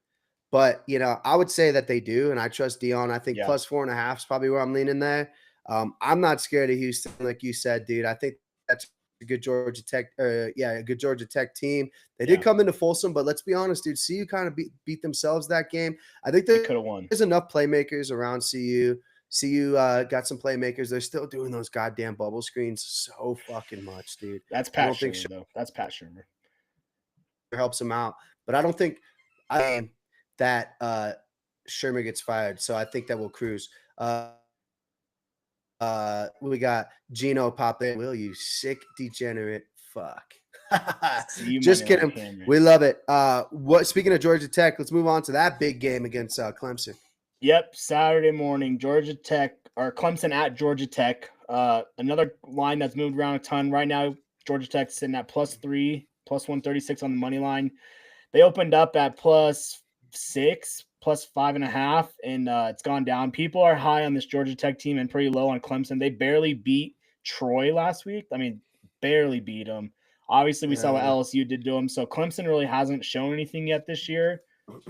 [SPEAKER 1] But, you know, I would say that they do, and I trust Deion. I think plus 4.5 is probably where I'm leaning there. I'm not scared of Houston, like you said, dude. I think that's a good Georgia Tech, a good Georgia Tech team. They did come into Folsom, but let's be honest, dude. CU kind of beat themselves that game. I think
[SPEAKER 3] they could have won.
[SPEAKER 1] There's enough playmakers around CU. CU got some playmakers. They're still doing those goddamn bubble screens so fucking much, dude.
[SPEAKER 3] That's
[SPEAKER 1] I don't
[SPEAKER 3] Pat
[SPEAKER 1] think
[SPEAKER 3] Shermer, though. That's Pat Shermer.
[SPEAKER 1] helps him out, but I don't think that Shermer gets fired. So I think that will cruise. We got Gino pop in. Will you sick degenerate? Fuck. Just kidding. We love it. Speaking of Georgia Tech, let's move on to that big game against Clemson.
[SPEAKER 3] Yep, Saturday morning, Georgia Tech or Clemson at Georgia Tech. Another line that's moved around a ton right now. Georgia Tech sitting at +3, +136 on the money line. They opened up at +6, +5.5, and it's gone down. People are high on this Georgia Tech team and pretty low on Clemson. They barely beat Troy last week. I mean, barely beat them. Obviously, we saw what LSU did to them. So Clemson really hasn't shown anything yet this year.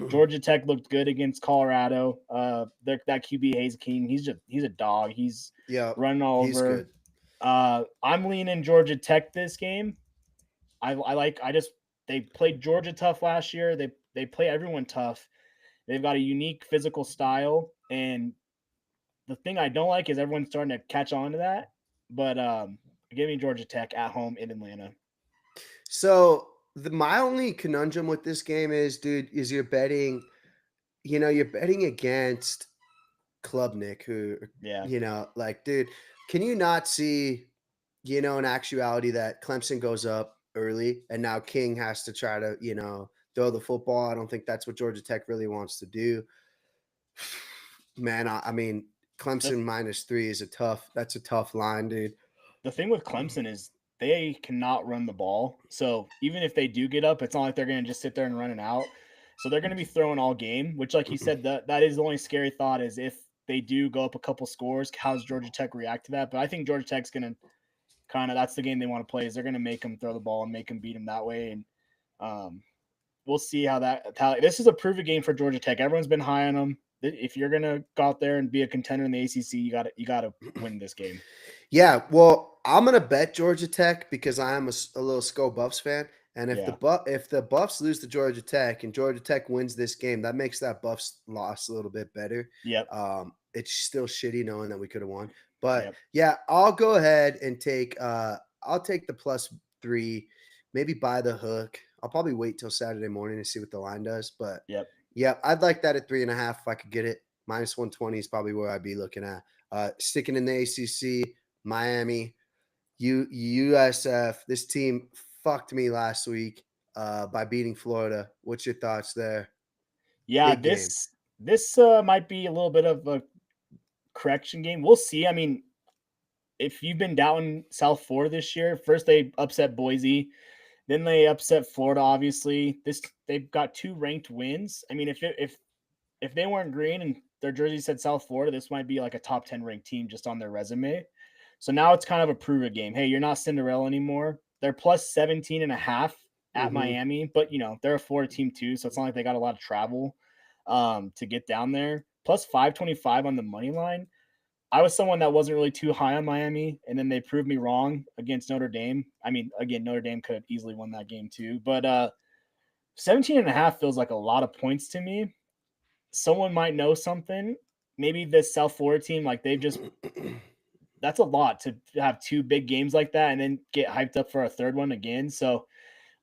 [SPEAKER 3] Georgia Tech looked good against Colorado. That QB Hayes King, he's a dog. He's running all over. He's good. I'm leaning Georgia Tech this game. They played Georgia tough last year. They play everyone tough. They've got a unique physical style, and the thing I don't like is everyone's starting to catch on to that. But give me Georgia Tech at home in Atlanta.
[SPEAKER 1] So my only conundrum with this game is, dude, is you're betting against Klubnik, who, dude, can you not see, in actuality that Clemson goes up early and now King has to try to, throw the football? I don't think that's what Georgia Tech really wants to do. Man, I mean, Clemson -3 is that's a tough line, dude.
[SPEAKER 3] The thing with Clemson is they cannot run the ball. So even if they do get up, it's not like they're going to just sit there and run it out. So they're going to be throwing all game, which, like you said, that is the only scary thought is if they do go up a couple scores, how's Georgia Tech react to that? But I think Georgia Tech's going to that's the game they want to play, is they're going to make them throw the ball and make them beat them that way. And we'll see how this is a proven game for Georgia Tech. Everyone's been high on them. If you're going to go out there and be a contender in the ACC, you got to win this game.
[SPEAKER 1] Yeah, well, I'm going to bet Georgia Tech because I am a little Sko Buffs fan. And if the Buffs lose to Georgia Tech and Georgia Tech wins this game, that makes that Buffs loss a little bit better.
[SPEAKER 3] Yep.
[SPEAKER 1] It's still shitty knowing that we could have won. But yeah, I'll go ahead and take I'll take the +3, maybe buy the hook. I'll probably wait till Saturday morning to see what the line does. But I'd like that at 3.5 if I could get it. -120 is probably where I'd be looking at. Sticking in the ACC, Miami, USF. This team fucked me last week by beating Florida. What's your thoughts there?
[SPEAKER 3] Yeah, this might be a little bit of a correction game. We'll see. I mean, if you've been down South Florida this year, first they upset Boise, then they upset Florida. Obviously, they've got 2 ranked wins. I mean, if they weren't green and their jersey said South Florida, this might be like a top 10 ranked team just on their resume. So now it's kind of a prove it game. Hey, you're not Cinderella anymore. They're +17.5 at Miami, but they're a Florida team too, so it's not like they got a lot of travel to get down there. +525 on the money line. I was someone that wasn't really too high on Miami, and then they proved me wrong against Notre Dame. I mean, again, Notre Dame could have easily won that game too, but 17.5 feels like a lot of points to me. Someone might know something. Maybe this South Florida team, like that's a lot to have 2 big games like that and then get hyped up for a third one again. So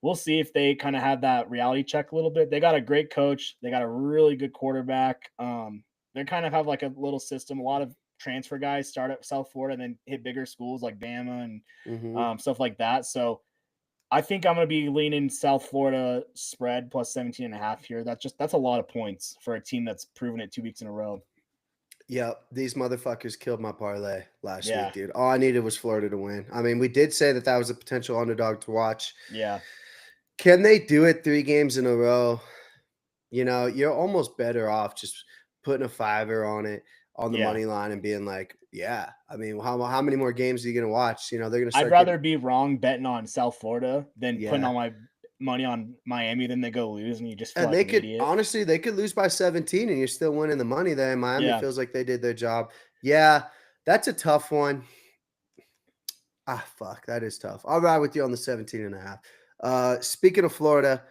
[SPEAKER 3] we'll see if they kind of have that reality check a little bit. They got a great coach. They got a really good quarterback. They kind of have like a little system. A lot of transfer guys start at South Florida and then hit bigger schools like Bama and stuff like that. So I think I'm going to be leaning South Florida spread +17.5 here. That's a lot of points for a team that's proven it 2 weeks in a row.
[SPEAKER 1] Yeah, these motherfuckers killed my parlay last week, dude. All I needed was Florida to win. I mean, we did say that was a potential underdog to watch.
[SPEAKER 3] Yeah.
[SPEAKER 1] Can they do it 3 games in a row? You're almost better off just putting a $5 on it on the money line and being like, I mean, how many more games are you going to watch? They're going to start.
[SPEAKER 3] I'd rather be wrong betting on South Florida than putting all my money on Miami, then they go lose and you just feel like an idiot.
[SPEAKER 1] Honestly, they could lose by 17 and you're still winning the money there. Miami feels like they did their job. Yeah, that's a tough one. Fuck, that is tough. I'll ride with you on the 17.5. Speaking of Florida,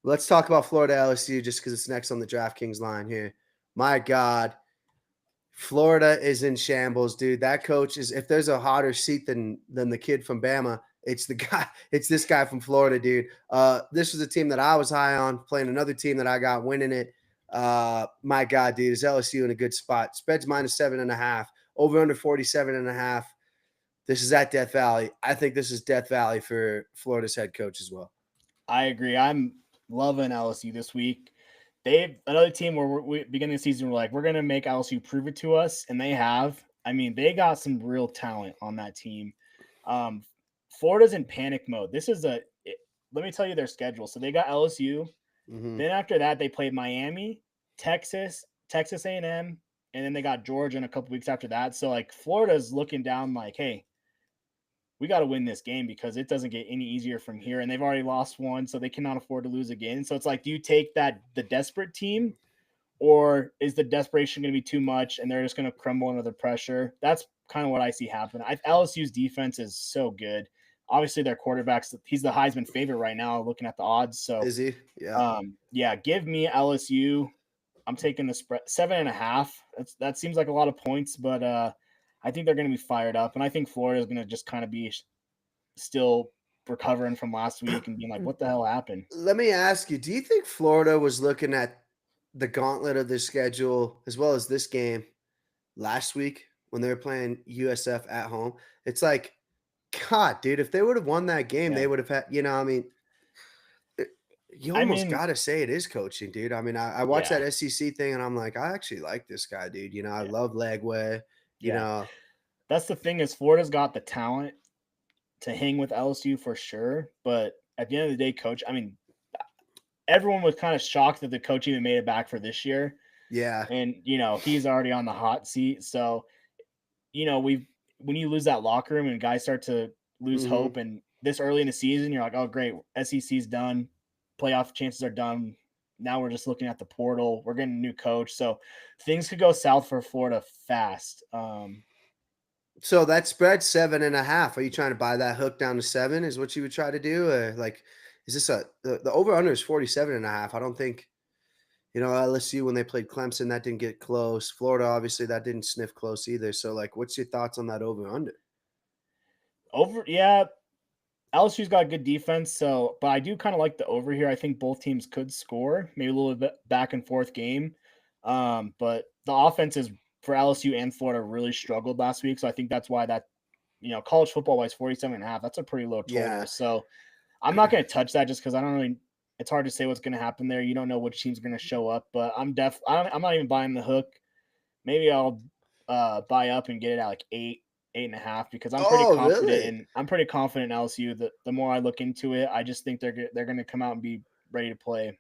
[SPEAKER 1] let's talk about Florida LSU just because it's next on the DraftKings line here. My God, Florida is in shambles, dude. That coach is, if there's a hotter seat than the kid from Bama, it's this guy from Florida, dude. This was a team that I was high on, playing another team that I got winning it. My God, dude, is LSU in a good spot. Spreads -7.5, over under 47.5. This is at Death Valley. I think this is Death Valley for Florida's head coach as well.
[SPEAKER 3] I agree. I'm loving LSU this week. Another team where we beginning of the season, we're like, we're gonna make LSU prove it to us, and they have. I mean, they got some real talent on that team. Florida's in panic mode. Let me tell you their schedule. So they got LSU.
[SPEAKER 1] Mm-hmm.
[SPEAKER 3] Then after that, they played Miami, Texas A&M, and then they got Georgia in a couple weeks after that. So like Florida's looking down like, hey, we got to win this game because it doesn't get any easier from here. And they've already lost one, so they cannot afford to lose again. So it's like, do you take the desperate team, or is the desperation going to be too much and they're just going to crumble under the pressure? That's kind of what I see happen. LSU's defense is so good. Obviously, their quarterback's he's the Heisman favorite right now, looking at the odds. So
[SPEAKER 1] is he? Yeah.
[SPEAKER 3] Yeah. Give me LSU. I'm taking the spread 7.5. That seems like a lot of points, but I think they're going to be fired up, and I think Florida is going to just kind of be still recovering from last week and being like, "What the hell happened?"
[SPEAKER 1] Let me ask you: do you think Florida was looking at the gauntlet of their schedule as well as this game last week when they were playing USF at home? It's like, God, dude, if they would have won that game, they would have had. I mean, you almost got to say it is coaching, dude. I mean, I watched that SEC thing, and I'm like, I actually like this guy, dude. I love Legway.
[SPEAKER 3] That's the thing, is Florida's got the talent to hang with LSU for sure. But at the end of the day, coach, I mean, everyone was kind of shocked that the coach even made it back for this year.
[SPEAKER 1] Yeah.
[SPEAKER 3] And, he's already on the hot seat. So, when you lose that locker room and guys start to lose hope, and this early in the season, you're like, oh, great, SEC's done. Playoff chances are done. Now we're just looking at the portal. We're getting a new coach. So things could go south for Florida fast.
[SPEAKER 1] So that spread 7.5. Are you trying to buy that hook down to 7 is what you would try to do? Or like, is this the over under is 47.5. I don't think, LSU, when they played Clemson, that didn't get close. Florida, obviously, that didn't sniff close either. So like, what's your thoughts on that over under?
[SPEAKER 3] Yeah. LSU's got good defense, but I do kind of like the over here. I think both teams could score, maybe a little bit back and forth game. But the offenses for LSU and Florida really struggled last week. So I think that's why that, college football wise, 47.5, that's a pretty low total. Yeah. So I'm not going to touch that just because it's hard to say what's going to happen there. You don't know which team's going to show up, but I'm not even buying the hook. Maybe I'll buy up and get it at like 8.5 because I'm pretty confident.
[SPEAKER 1] Really?
[SPEAKER 3] And I'm pretty confident in LSU. That the more I look into it, I just think they're going to come out and be ready to play.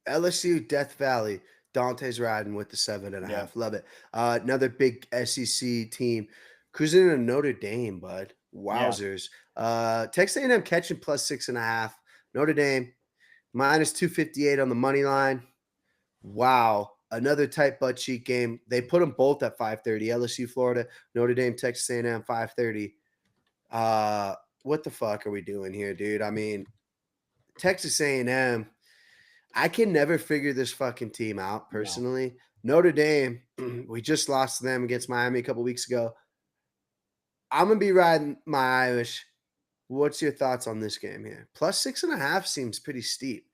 [SPEAKER 1] LSU, Death Valley. Dante's riding with the 7.5. Yeah. Love it. Another big SEC team cruising into Notre Dame, bud. Wowzers. Yeah. Texas A&M catching +6.5. Notre Dame -258 on the money line. Wow. Another tight butt cheek game. They put them both at 5:30. LSU, Florida, Notre Dame, Texas A&M, 5:30. What the fuck are we doing here, dude? I mean, Texas A&M, I can never figure this fucking team out personally. No. Notre Dame, we just lost to them against Miami a couple weeks ago. I'm going to be riding my Irish. What's your thoughts on this game here? +6.5 seems pretty steep.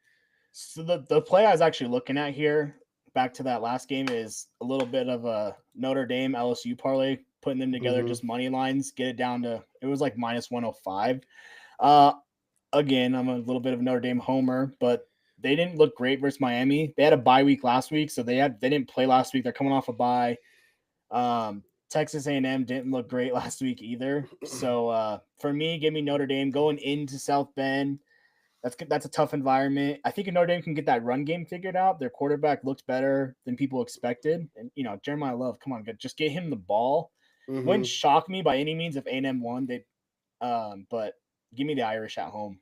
[SPEAKER 3] So the play I was actually looking at here, back to that last game, is a little bit of a Notre Dame LSU parlay, putting them together, just money lines, get it down to, it was like -105. Again, I'm a little bit of a Notre Dame homer, but they didn't look great versus Miami. They had a bye week last week, so they didn't play last week. They're coming off a bye. Texas A&M didn't look great last week either. So for me, give me Notre Dame going into South Bend. That's a tough environment. I think if Notre Dame can get that run game figured out, their quarterback looked better than people expected. And, Jeremiah Love, come on, just get him the ball. Wouldn't shock me by any means if A&M won. But give me the Irish at home.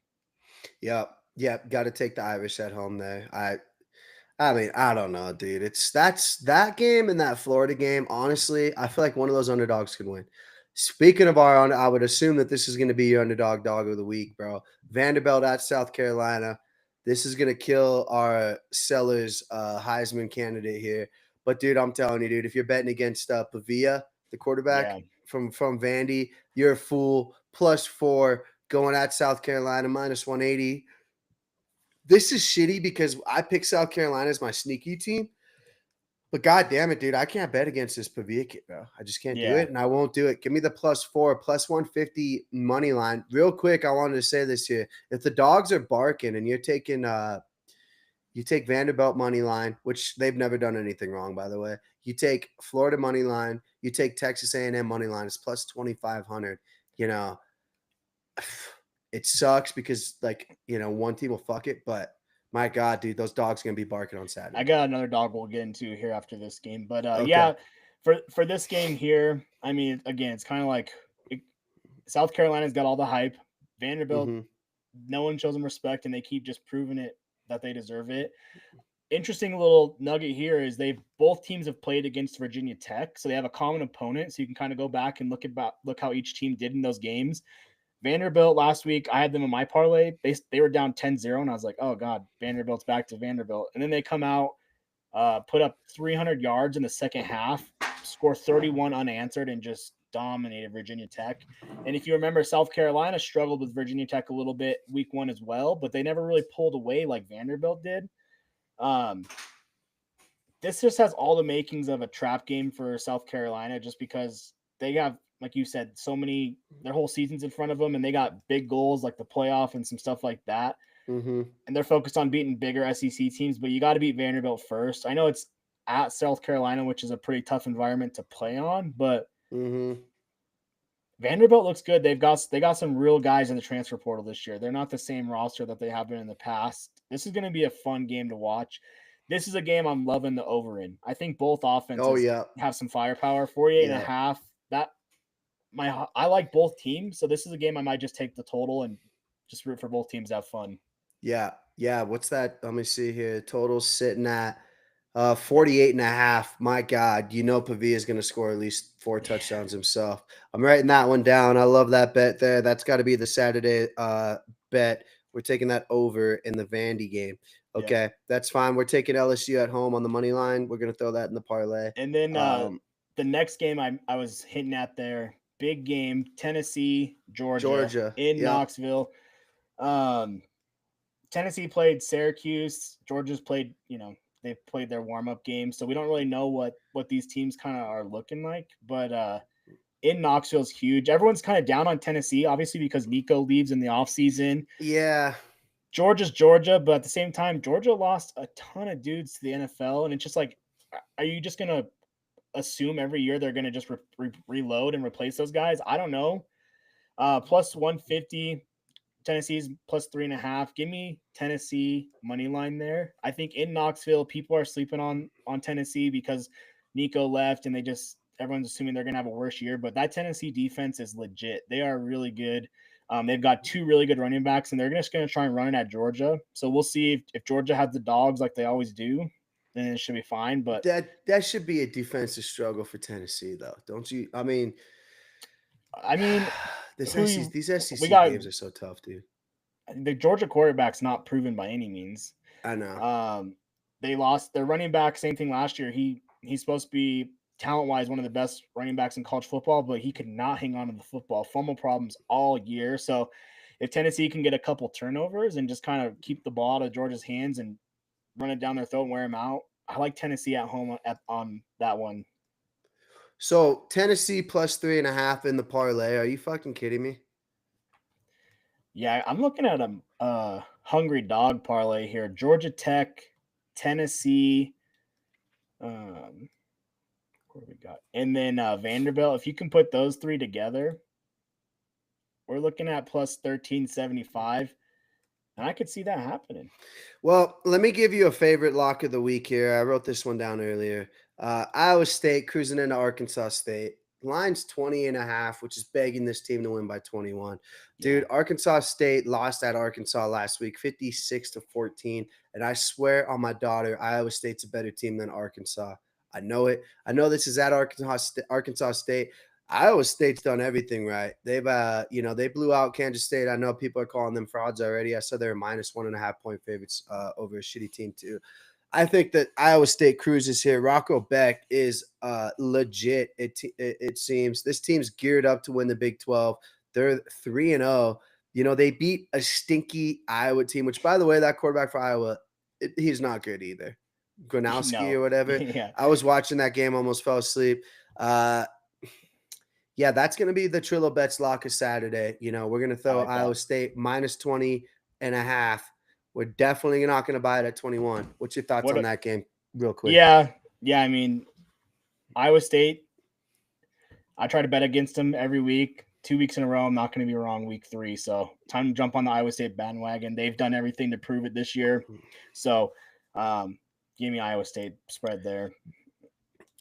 [SPEAKER 1] Yep. Got to take the Irish at home there. I mean, I don't know, dude. That's that game and that Florida game. Honestly, I feel like one of those underdogs could win. Speaking of I would assume that this is going to be your underdog dog of the week, bro. Vanderbilt at South Carolina. This is going to kill our Sellers Heisman candidate here. But dude, I'm telling you, dude, if you're betting against Pavia, the quarterback from Vandy, you're a fool. +4 going at South Carolina -180. This is shitty because I picked South Carolina as my sneaky team. But god damn it, dude, I can't bet against this Pavia kid, bro. I just can't do it, and I won't do it. Give me the +4, +150 money line. Real quick, I wanted to say this here. If the dogs are barking and you're taking you take Vanderbilt money line, which they've never done anything wrong, by the way. You take Florida money line. You take Texas A&M money line. It's +2,500. You know, it sucks because, like, you know, one team will fuck it. But, my God, dude, those dogs are going to be barking on Saturday.
[SPEAKER 3] I got another dog we'll get into here after this game. But, yeah, for this game here, I mean, again, it's kind of like South Carolina's got all the hype. Vanderbilt, no one shows them respect, and they keep just proving it that they deserve it. Interesting little nugget here is both teams have played against Virginia Tech, so they have a common opponent. So you can kind of go back and look how each team did in those games. Vanderbilt last week, I had them in my parlay. They were down 10-0, and I was like, oh god, Vanderbilt's back to Vanderbilt. And then they come out, put up 300 yards in the second half, score 31 unanswered, and just dominated Virginia Tech. And if you remember, South Carolina struggled with Virginia Tech a little bit week 1 as well, but they never really pulled away like Vanderbilt did. This just has all the makings of a trap game for South Carolina, just because they have, like you said, their whole season's in front of them, and they got big goals like the playoff and some stuff like that. And they're focused on beating bigger SEC teams, but you got to beat Vanderbilt first. I know it's at South Carolina, which is a pretty tough environment to play on, but Vanderbilt looks good. They got some real guys in the transfer portal this year. They're not the same roster that they have been in the past. This is going to be a fun game to watch. This is a game I'm loving the over in. I think both offenses have some firepower. 48.5. I like both teams, so this is a game I might just take the total and just root for both teams to have fun.
[SPEAKER 1] Yeah. What's that? Let me see here. Total sitting at 48.5. My God, you know Pavia is going to score at least 4 touchdowns himself. I'm writing that one down. I love that bet there. That's got to be the Saturday bet. We're taking that over in the Vandy game. Okay, that's fine. We're taking LSU at home on the money line. We're going to throw that in the parlay.
[SPEAKER 3] And then the next game I was hinting at there, big game, Tennessee, Georgia in Knoxville. Tennessee played Syracuse. Georgia's played, they've played their warm-up game, so we don't really know what these teams kind of are looking like. But in Knoxville is huge. Everyone's kind of down on Tennessee, obviously, because Nico leaves in the offseason.
[SPEAKER 1] Yeah.
[SPEAKER 3] Georgia's Georgia, but at the same time, Georgia lost a ton of dudes to the NFL, and it's just like, are you just going to assume every year they're going to just reload and replace those guys? I don't know. Plus 150. Tennessee's plus 3.5. Give me Tennessee money line there. I think in Knoxville, people are sleeping on Tennessee because Nico left, and everyone's assuming they're going to have a worse year. But that Tennessee defense is legit. They are really good. They've got 2 really good running backs, and they're just going to try and run it at Georgia. So we'll see if Georgia has the dogs like they always do, then it should be fine. But
[SPEAKER 1] that should be a defensive struggle for Tennessee, though, don't you? I mean, these SEC games are so tough, dude.
[SPEAKER 3] The Georgia quarterback's not proven by any means.
[SPEAKER 1] I know.
[SPEAKER 3] They lost their running back. Same thing last year. He's supposed to be talent-wise one of the best running backs in college football, but he could not hang on to the football. Fumble problems all year. So if Tennessee can get a couple turnovers and just kind of keep the ball out of Georgia's hands and run it down their throat and wear them out, I like Tennessee at home on that one.
[SPEAKER 1] So Tennessee plus 3.5 in the parlay. Are you fucking kidding me?
[SPEAKER 3] Yeah, I'm looking at a hungry dog parlay here. Georgia Tech, Tennessee, what we got? And then Vanderbilt. If you can put those 3 together, we're looking at plus 1375. And I could see that happening.
[SPEAKER 1] Well, let me give you a favorite lock of the week here. I wrote this one down earlier. Iowa State cruising into Arkansas State. Line's 20.5, which is begging this team to win by 21. Dude, Arkansas State lost at Arkansas last week, 56-14. And I swear on my daughter, Iowa State's a better team than Arkansas. I know it. I know this is at Arkansas State. Iowa State's done everything right. They've, they blew out Kansas State. I know people are calling them frauds already. I saw they were -1.5 point favorites over a shitty team too. I think that Iowa State cruises here. Rocco Beck is legit. It seems this team's geared up to win the Big 12. They're 3-0. You know, they beat a stinky Iowa team, which, by the way, that quarterback for Iowa, he's not good either. Gronowski or whatever.
[SPEAKER 3] Yeah.
[SPEAKER 1] I was watching that game, almost fell asleep. Yeah, that's going to be the Trillo Bets lock of Saturday. You know, we're going to throw Iowa State minus 20.5. We're definitely not going to buy it at 21. What's your thoughts on that game real quick?
[SPEAKER 3] Yeah. I mean, Iowa State, I try to bet against them every week. 2 weeks in a row, I'm not going to be wrong week 3. So time to jump on the Iowa State bandwagon. They've done everything to prove it this year. So give me Iowa State spread there.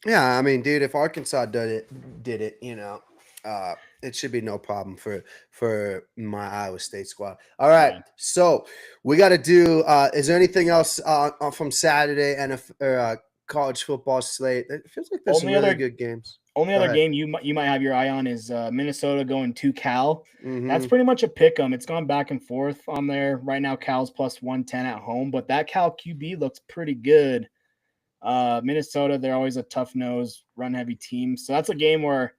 [SPEAKER 1] Yeah, I mean, dude, if Arkansas did it, you know, it should be no problem for my Iowa State squad. All right, yeah. So we got to do. Is there anything else from Saturday and college football slate? It feels like there's some really good games.
[SPEAKER 3] Only other game you might have your eye on is Minnesota going to Cal. That's pretty much a pick 'em. It's gone back and forth on there. Right now, Cal's plus 110 at home, but that Cal QB looks pretty good. Minnesota, they're always a tough-nosed, run-heavy team. So that's a game where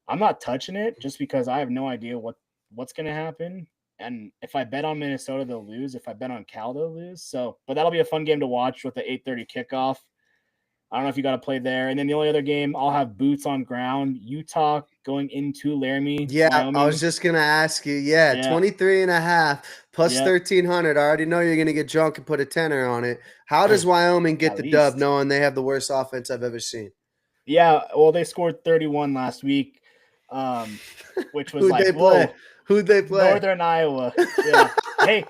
[SPEAKER 3] I'm not touching it just because I have no idea what's going to happen. And if I bet on Minnesota, they'll lose. If I bet on Cal, they'll lose. So, but that'll be a fun game to watch with the 8:30 kickoff. I don't know if you got to play there. And then the only other game, I'll have boots on ground. Utah going into Laramie.
[SPEAKER 1] Yeah,
[SPEAKER 3] Wyoming.
[SPEAKER 1] I was just going to ask you. Yeah, 23.5 plus 1,300. I already know you're going to get drunk and put a tenner on it. How does Wyoming get the dub knowing they have the worst offense I've ever seen?
[SPEAKER 3] Yeah, well, they scored 31 last week, which was
[SPEAKER 1] Who'd they play?
[SPEAKER 3] Northern Iowa. Yeah. Hey,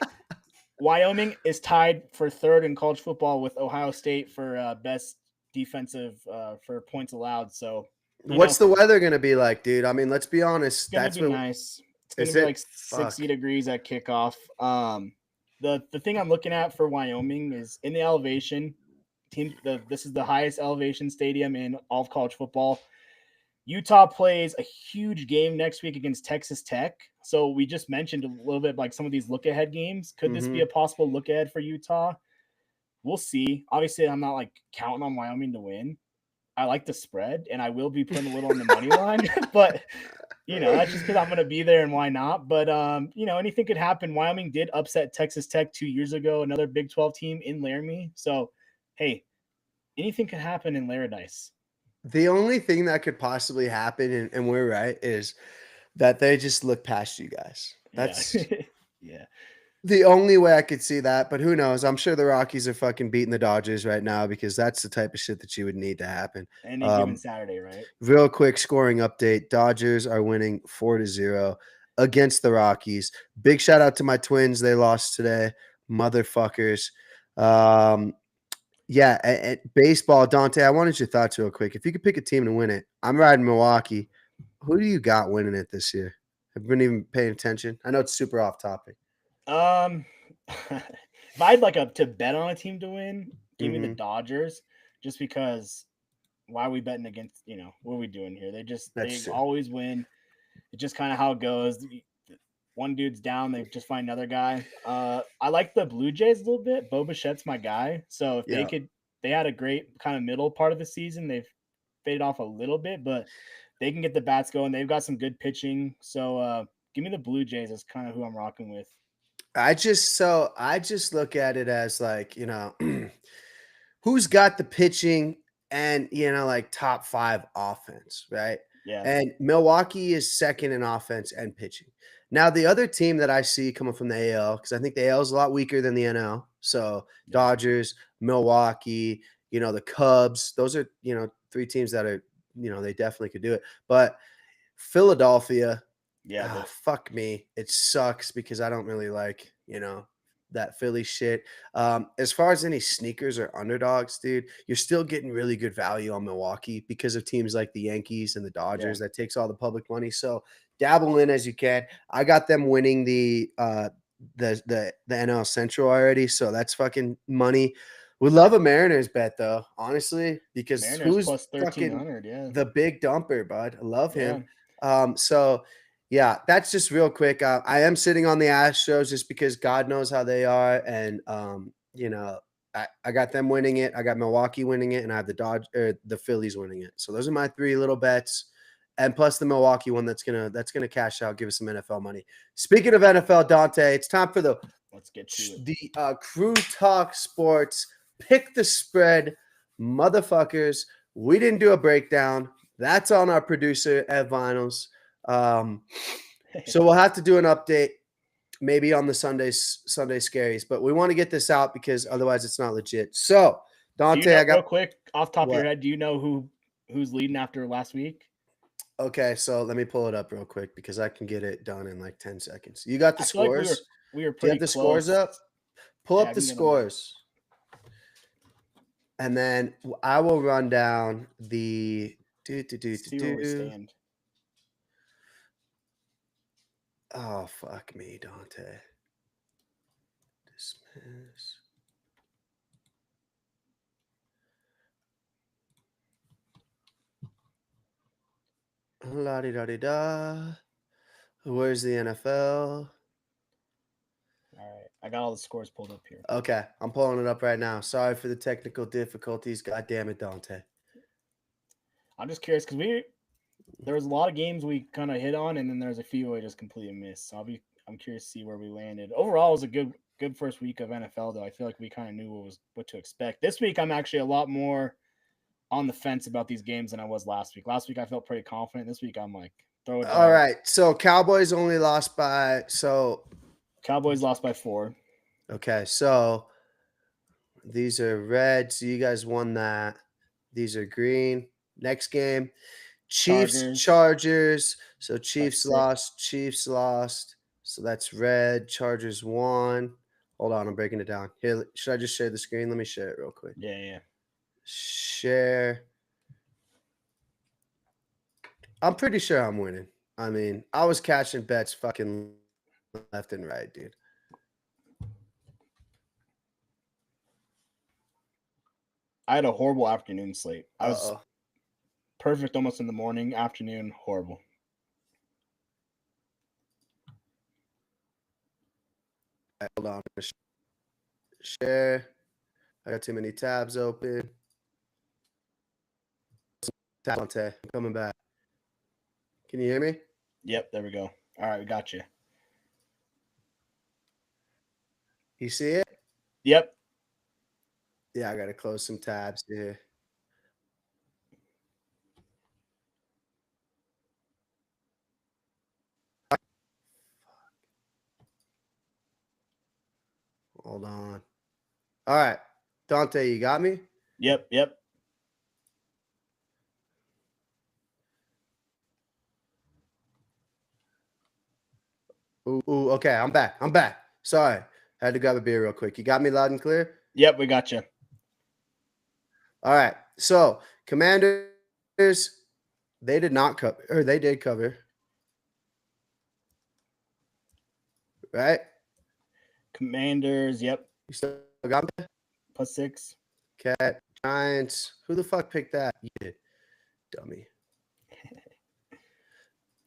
[SPEAKER 3] Wyoming is tied for third in college football with Ohio State for best defensive for points allowed. So
[SPEAKER 1] what's the weather going to be like, dude? I mean, let's be honest.
[SPEAKER 3] That's nice. It's going to be like 60 degrees at kickoff. The thing I'm looking at for Wyoming is in the elevation. This is the highest elevation stadium in all of college football. Utah plays a huge game next week against Texas Tech. So we just mentioned a little bit like some of these look-ahead games. Could this be a possible look-ahead for Utah? We'll see. Obviously, I'm not like counting on Wyoming to win. I like the spread, and I will be putting a little on the money line. But, you know, that's just because I'm going to be there, and why not? But, you know, anything could happen. Wyoming did upset Texas Tech 2 years ago, another Big 12 team in Laramie. So, hey, anything could happen in Laradice.
[SPEAKER 1] The only thing that could possibly happen, and we're right, is that they just look past you guys. That's
[SPEAKER 3] yeah.
[SPEAKER 1] The only way I could see that, but who knows? I'm sure the Rockies are fucking beating the Dodgers right now because that's the type of shit that you would need to happen.
[SPEAKER 3] And given Saturday, right?
[SPEAKER 1] Real quick scoring update. Dodgers are winning 4-0 against the Rockies. Big shout out to my Twins. They lost today. Motherfuckers. Yeah, at baseball, Dante, I wanted your thoughts real quick. If you could pick a team to win it, I'm riding Milwaukee. Who do you got winning it this year? Have you been even paying attention? I know it's super off topic.
[SPEAKER 3] If I'd like to bet on a team to win, give me the Dodgers, just because why are we betting against, you know, what are we doing here? They always win. It's just kind of how it goes. One dude's down, they just find another guy. I like the Blue Jays a little bit. Bo Bichette's my guy. So if they had a great kind of middle part of the season. They've faded off a little bit, but they can get the bats going. They've got some good pitching. So give me the Blue Jays as kind of who I'm rocking with.
[SPEAKER 1] I just look at it as like, you know, who's got the pitching and, you know, like top 5 offense, right?
[SPEAKER 3] Yeah.
[SPEAKER 1] And Milwaukee is second in offense and pitching. Now, the other team that I see coming from the AL, because I think the AL is a lot weaker than the NL. So Dodgers, Milwaukee, you know, the Cubs, those are, you know, 3 teams that are, you know, they definitely could do it. But Philadelphia, fuck me. It sucks because I don't really like, you know, that Philly shit. As far as any sneakers or underdogs, dude, you're still getting really good value on Milwaukee because of teams like the Yankees and the Dodgers. That takes all the public money. So dabble in as you can. I got them winning the NL Central already, so that's fucking money. Would love a Mariners bet though, honestly, because
[SPEAKER 3] Mariners
[SPEAKER 1] who's
[SPEAKER 3] plus
[SPEAKER 1] fucking
[SPEAKER 3] the
[SPEAKER 1] big dumper, bud? I love him. So yeah, that's just real quick. I am sitting on the Astros just because God knows how they are, and you know, I got them winning it. I got Milwaukee winning it, and I have the Phillies winning it. So those are my 3 little bets, and plus the Milwaukee one that's gonna cash out, give us some NFL money. Speaking of NFL, Dante, it's time for
[SPEAKER 3] let's get to it.
[SPEAKER 1] The Crew Talk Sports pick the spread, motherfuckers. We didn't do a breakdown. That's on our producer Ed Vinyls. So we'll have to do an update. Maybe on the Sunday scaries, but we want to get this out because otherwise it's not legit. So, Dante, I got
[SPEAKER 3] real quick off the top of your head. Do you know who's leading after last week?
[SPEAKER 1] Okay, so let me pull it up real quick because I can get it done in like 10 seconds. You got the scores?
[SPEAKER 3] Like we were
[SPEAKER 1] pretty. Do you have the scores up? Pull up the scores, and then I will run down the
[SPEAKER 3] See where we stand.
[SPEAKER 1] Oh, fuck me, Dante. Dismiss. La-di-da-di-da. Where's the NFL?
[SPEAKER 3] All right. I got all the scores pulled up here.
[SPEAKER 1] Okay. I'm pulling it up right now. Sorry for the technical difficulties. God damn it, Dante.
[SPEAKER 3] I'm just curious because there was a lot of games we kind of hit on, and then there's a few I just completely missed. So I'm curious to see where we landed. Overall, it was a good first week of NFL, though. I feel like we kind of knew what to expect. This week, I'm actually a lot more on the fence about these games than I was last week. Last week, I felt pretty confident. This week, I'm like, throw it.
[SPEAKER 1] All right. So Cowboys only lost by
[SPEAKER 3] Cowboys lost by 4.
[SPEAKER 1] Okay, so these are red. So you guys won that. These are green. Next game. Chiefs, Chargers. So Chiefs lost. So that's red. Chargers won. Hold on, I'm breaking it down. Here, should I just share the screen? Let me share it real quick.
[SPEAKER 3] Yeah.
[SPEAKER 1] Share. I'm pretty sure I'm winning. I mean, I was catching bets fucking left and right, dude.
[SPEAKER 3] I had a horrible afternoon slate. I was perfect almost in the morning, afternoon, horrible.
[SPEAKER 1] Hold on. Share. I got too many tabs open. Dante, I'm coming back. Can you hear me?
[SPEAKER 3] Yep, there we go. All right, we got you.
[SPEAKER 1] You see it?
[SPEAKER 3] Yep.
[SPEAKER 1] Yeah, I got to close some tabs here. Hold on. All right. Dante, you got me?
[SPEAKER 3] Yep.
[SPEAKER 1] Ooh, okay. I'm back. Sorry. I had to grab a beer real quick. You got me loud and clear?
[SPEAKER 3] Yep, we got you.
[SPEAKER 1] All right. So, Commanders, they did not cover, or they did cover. Right?
[SPEAKER 3] Commanders, yep.
[SPEAKER 1] You still got me?
[SPEAKER 3] +6.
[SPEAKER 1] Cat, Giants. Who the fuck picked that? You did. Dummy.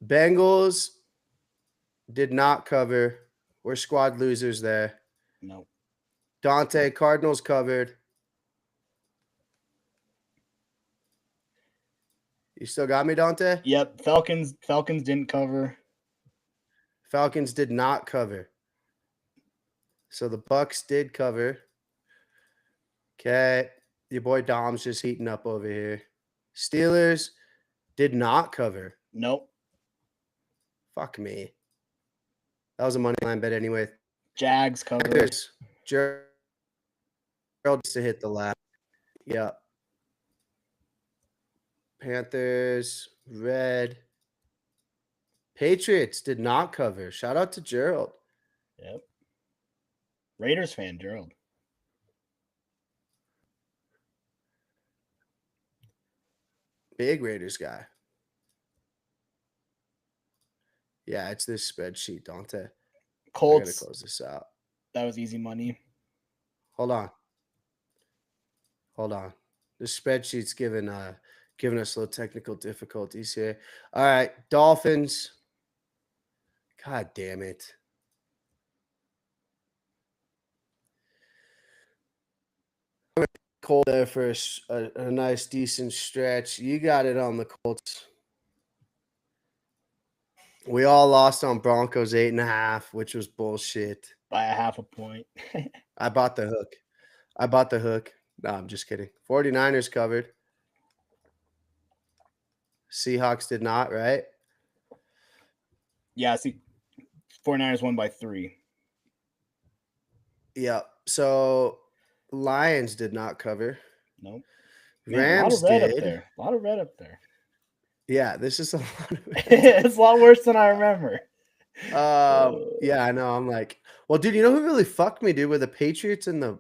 [SPEAKER 1] Bengals did not cover. We're squad losers there.
[SPEAKER 3] No.
[SPEAKER 1] Dante, Cardinals covered. You still got me, Dante?
[SPEAKER 3] Yep. Falcons didn't cover.
[SPEAKER 1] Falcons did not cover. So the Bucks did cover. Okay. Your boy Dom's just heating up over here. Steelers did not cover.
[SPEAKER 3] Nope.
[SPEAKER 1] Fuck me. That was a money line bet anyway.
[SPEAKER 3] Jags covered.
[SPEAKER 1] Gerald to hit the lap. Yep. Panthers, red. Patriots did not cover. Shout out to Gerald.
[SPEAKER 3] Yep. Raiders fan, Gerald.
[SPEAKER 1] Big Raiders guy. Yeah, it's this spreadsheet, Dante.
[SPEAKER 3] Colts.
[SPEAKER 1] I gotta close this out.
[SPEAKER 3] That was easy money.
[SPEAKER 1] Hold on. This spreadsheet's giving us little technical difficulties here. All right, Dolphins. God damn it. Colts there for a nice, decent stretch. You got it on the Colts. We all lost on Broncos 8.5, which was bullshit.
[SPEAKER 3] By a half a point.
[SPEAKER 1] I bought the hook. No, I'm just kidding. 49ers covered. Seahawks did not, right?
[SPEAKER 3] Yeah, see, 49ers won by 3.
[SPEAKER 1] Yeah. So Lions did not cover.
[SPEAKER 3] Nope.
[SPEAKER 1] Rams
[SPEAKER 3] a lot of red
[SPEAKER 1] did.
[SPEAKER 3] up there. A lot of red up there.
[SPEAKER 1] Yeah, this is a lot of red.
[SPEAKER 3] It's a lot worse than I remember.
[SPEAKER 1] Yeah, I know. I'm like, well, dude, you know who really fucked me, dude? Were the Patriots and the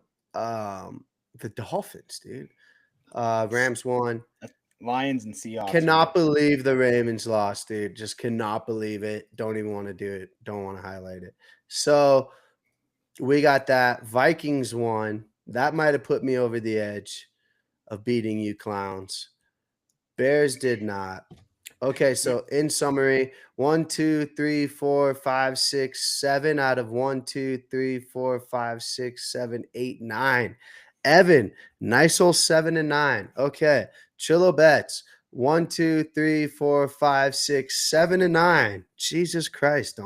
[SPEAKER 1] Dolphins, dude. Rams won.
[SPEAKER 3] Lions and Seahawks.
[SPEAKER 1] Cannot believe the Ravens lost, dude. Just cannot believe it. Don't even want to do it. Don't want to highlight it. So we got that. Vikings won. That might have put me over the edge of beating you clowns. Bears did not. Okay, so in summary, 1, 2, 3, 4, 5, 6, 7 out of 1, 2, 3, 4, 5, 6, 7, 8, 9. Evan, nice old 7 and 9. Okay, Chillo bets 1, 2, 3, 4, 5, 6, 7 and 9. Jesus Christ,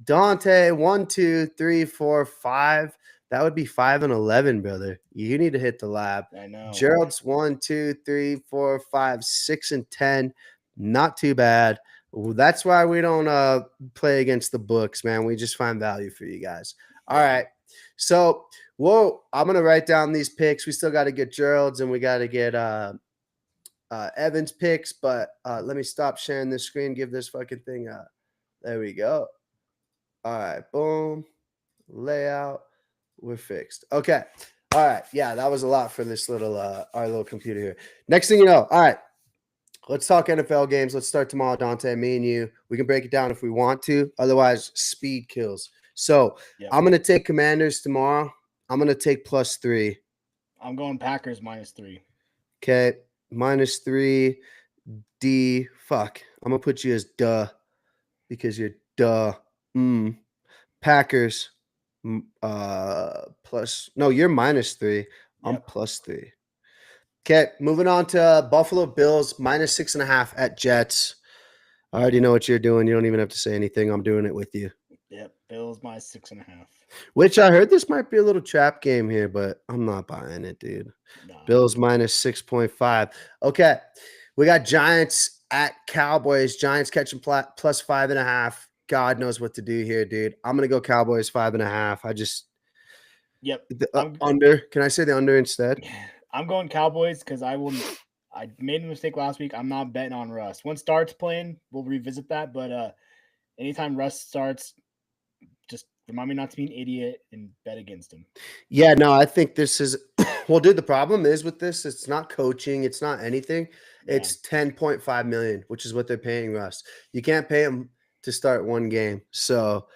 [SPEAKER 1] Dante, 1, 2, 3, 4, 5. That would be 5 and 11, brother. You need to hit the lab.
[SPEAKER 3] I know.
[SPEAKER 1] Gerald's 1, 2, 3, 4, 5, 6 and 10. Not too bad. That's why we don't play against the books, man. We just find value for you guys. All right. So, I'm gonna write down these picks. We still got to get Gerald's and we got to get Evan's picks. But let me stop sharing this screen. Give this fucking thing up. There we go. All right. Boom. Layout. We're fixed. Okay. All right. Yeah, that was a lot for this little our little computer here. Next thing you know, all right. Let's talk NFL games. Let's start tomorrow, Dante. Me and you. We can break it down if we want to. Otherwise, speed kills. So I'm going to take Commanders tomorrow. I'm going to take +3.
[SPEAKER 3] I'm going Packers -3.
[SPEAKER 1] Okay. -3. D. Fuck. I'm going to put you as duh because you're duh. Packers. Plus. No, you're -3. I'm +3. Okay, moving on to Buffalo Bills -6.5 at Jets. I already know what you're doing. You don't even have to say anything. I'm doing it with you.
[SPEAKER 3] Yep, Bills -6.5.
[SPEAKER 1] Which I heard this might be a little trap game here, but I'm not buying it, dude. Nah. Bills -6.5. Okay, we got Giants at Cowboys. Giants catching +5.5. God knows what to do here, dude. I'm gonna go Cowboys 5.5. I just under. Can I say the under instead?
[SPEAKER 3] I'm going Cowboys because I made a mistake last week. I'm not betting on Russ. Once starts playing, we'll revisit that. But anytime Russ starts, just remind me not to be an idiot and bet against him.
[SPEAKER 1] Yeah, no, I think this is well, dude. The problem is with this, it's not coaching, it's not anything. It's $10.5 million, which is what they're paying Russ. You can't pay him to start one game. So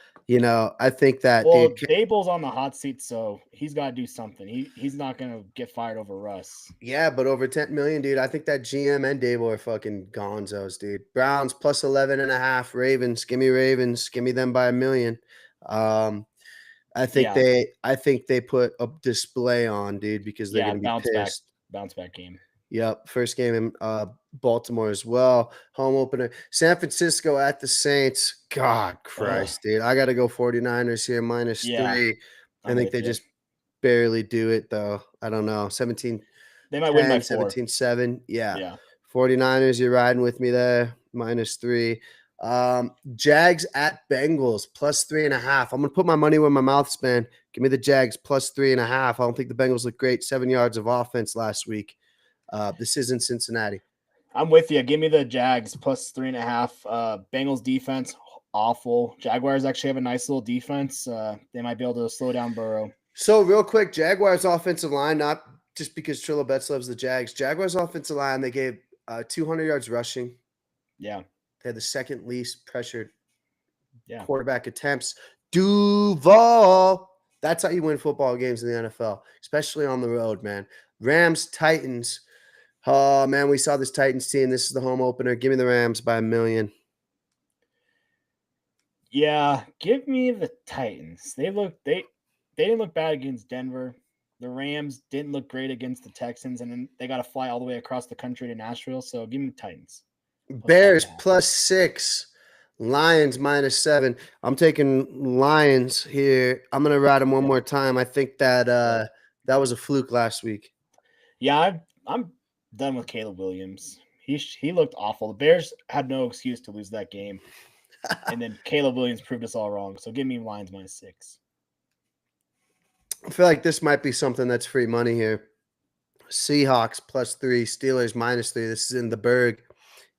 [SPEAKER 1] I think that
[SPEAKER 3] Daboll's on the hot seat, so he's got to do something. He's not gonna get fired over Russ.
[SPEAKER 1] Yeah, but over 10 million, dude. I think that GM and Daboll are fucking gonzos, dude. Browns +11.5. Ravens, give me Ravens, give me them by $1 million. I think they put a display on, dude, because they're gonna be pissed.
[SPEAKER 3] Bounce back game.
[SPEAKER 1] Yep, first game in Baltimore as well. Home opener. San Francisco at the Saints. God Christ, dude. I got to go 49ers here -3. I think they just barely do it, though. I don't know. 17.
[SPEAKER 3] They might win by
[SPEAKER 1] 17-7. Yeah. 49ers, you're riding with me there. -3. Jags at Bengals +3.5. I'm going to put my money where my mouth's been. Give me the Jags +3.5. I don't think the Bengals look great. 7 yards of offense last week. This isn't Cincinnati.
[SPEAKER 3] I'm with you. Give me the Jags +3.5. Bengals defense, awful. Jaguars actually have a nice little defense. They might be able to slow down Burrow.
[SPEAKER 1] So real quick, Jaguars offensive line, not just because Trillo Betts loves the Jags. Jaguars offensive line, they gave 200 yards rushing.
[SPEAKER 3] Yeah.
[SPEAKER 1] They had the second least pressured quarterback attempts. Duval. That's how you win football games in the NFL, especially on the road, man. Rams, Titans. Oh, man, we saw this Titans team. This is the home opener. Give me the Rams by $1 million.
[SPEAKER 3] Yeah, give me the Titans. They didn't look bad against Denver. The Rams didn't look great against the Texans, and then they got to fly all the way across the country to Nashville. So give me the Titans.
[SPEAKER 1] Bears +6. Lions -7. I'm taking Lions here. I'm gonna ride them one more time. I think that that was a fluke last week.
[SPEAKER 3] Yeah, I'm done with Caleb Williams. He looked awful. The Bears had no excuse to lose that game, and then Caleb Williams proved us all wrong. So give me Lions -6.
[SPEAKER 1] I feel like this might be something that's free money here. Seahawks +3, Steelers -3. This is in the Berg.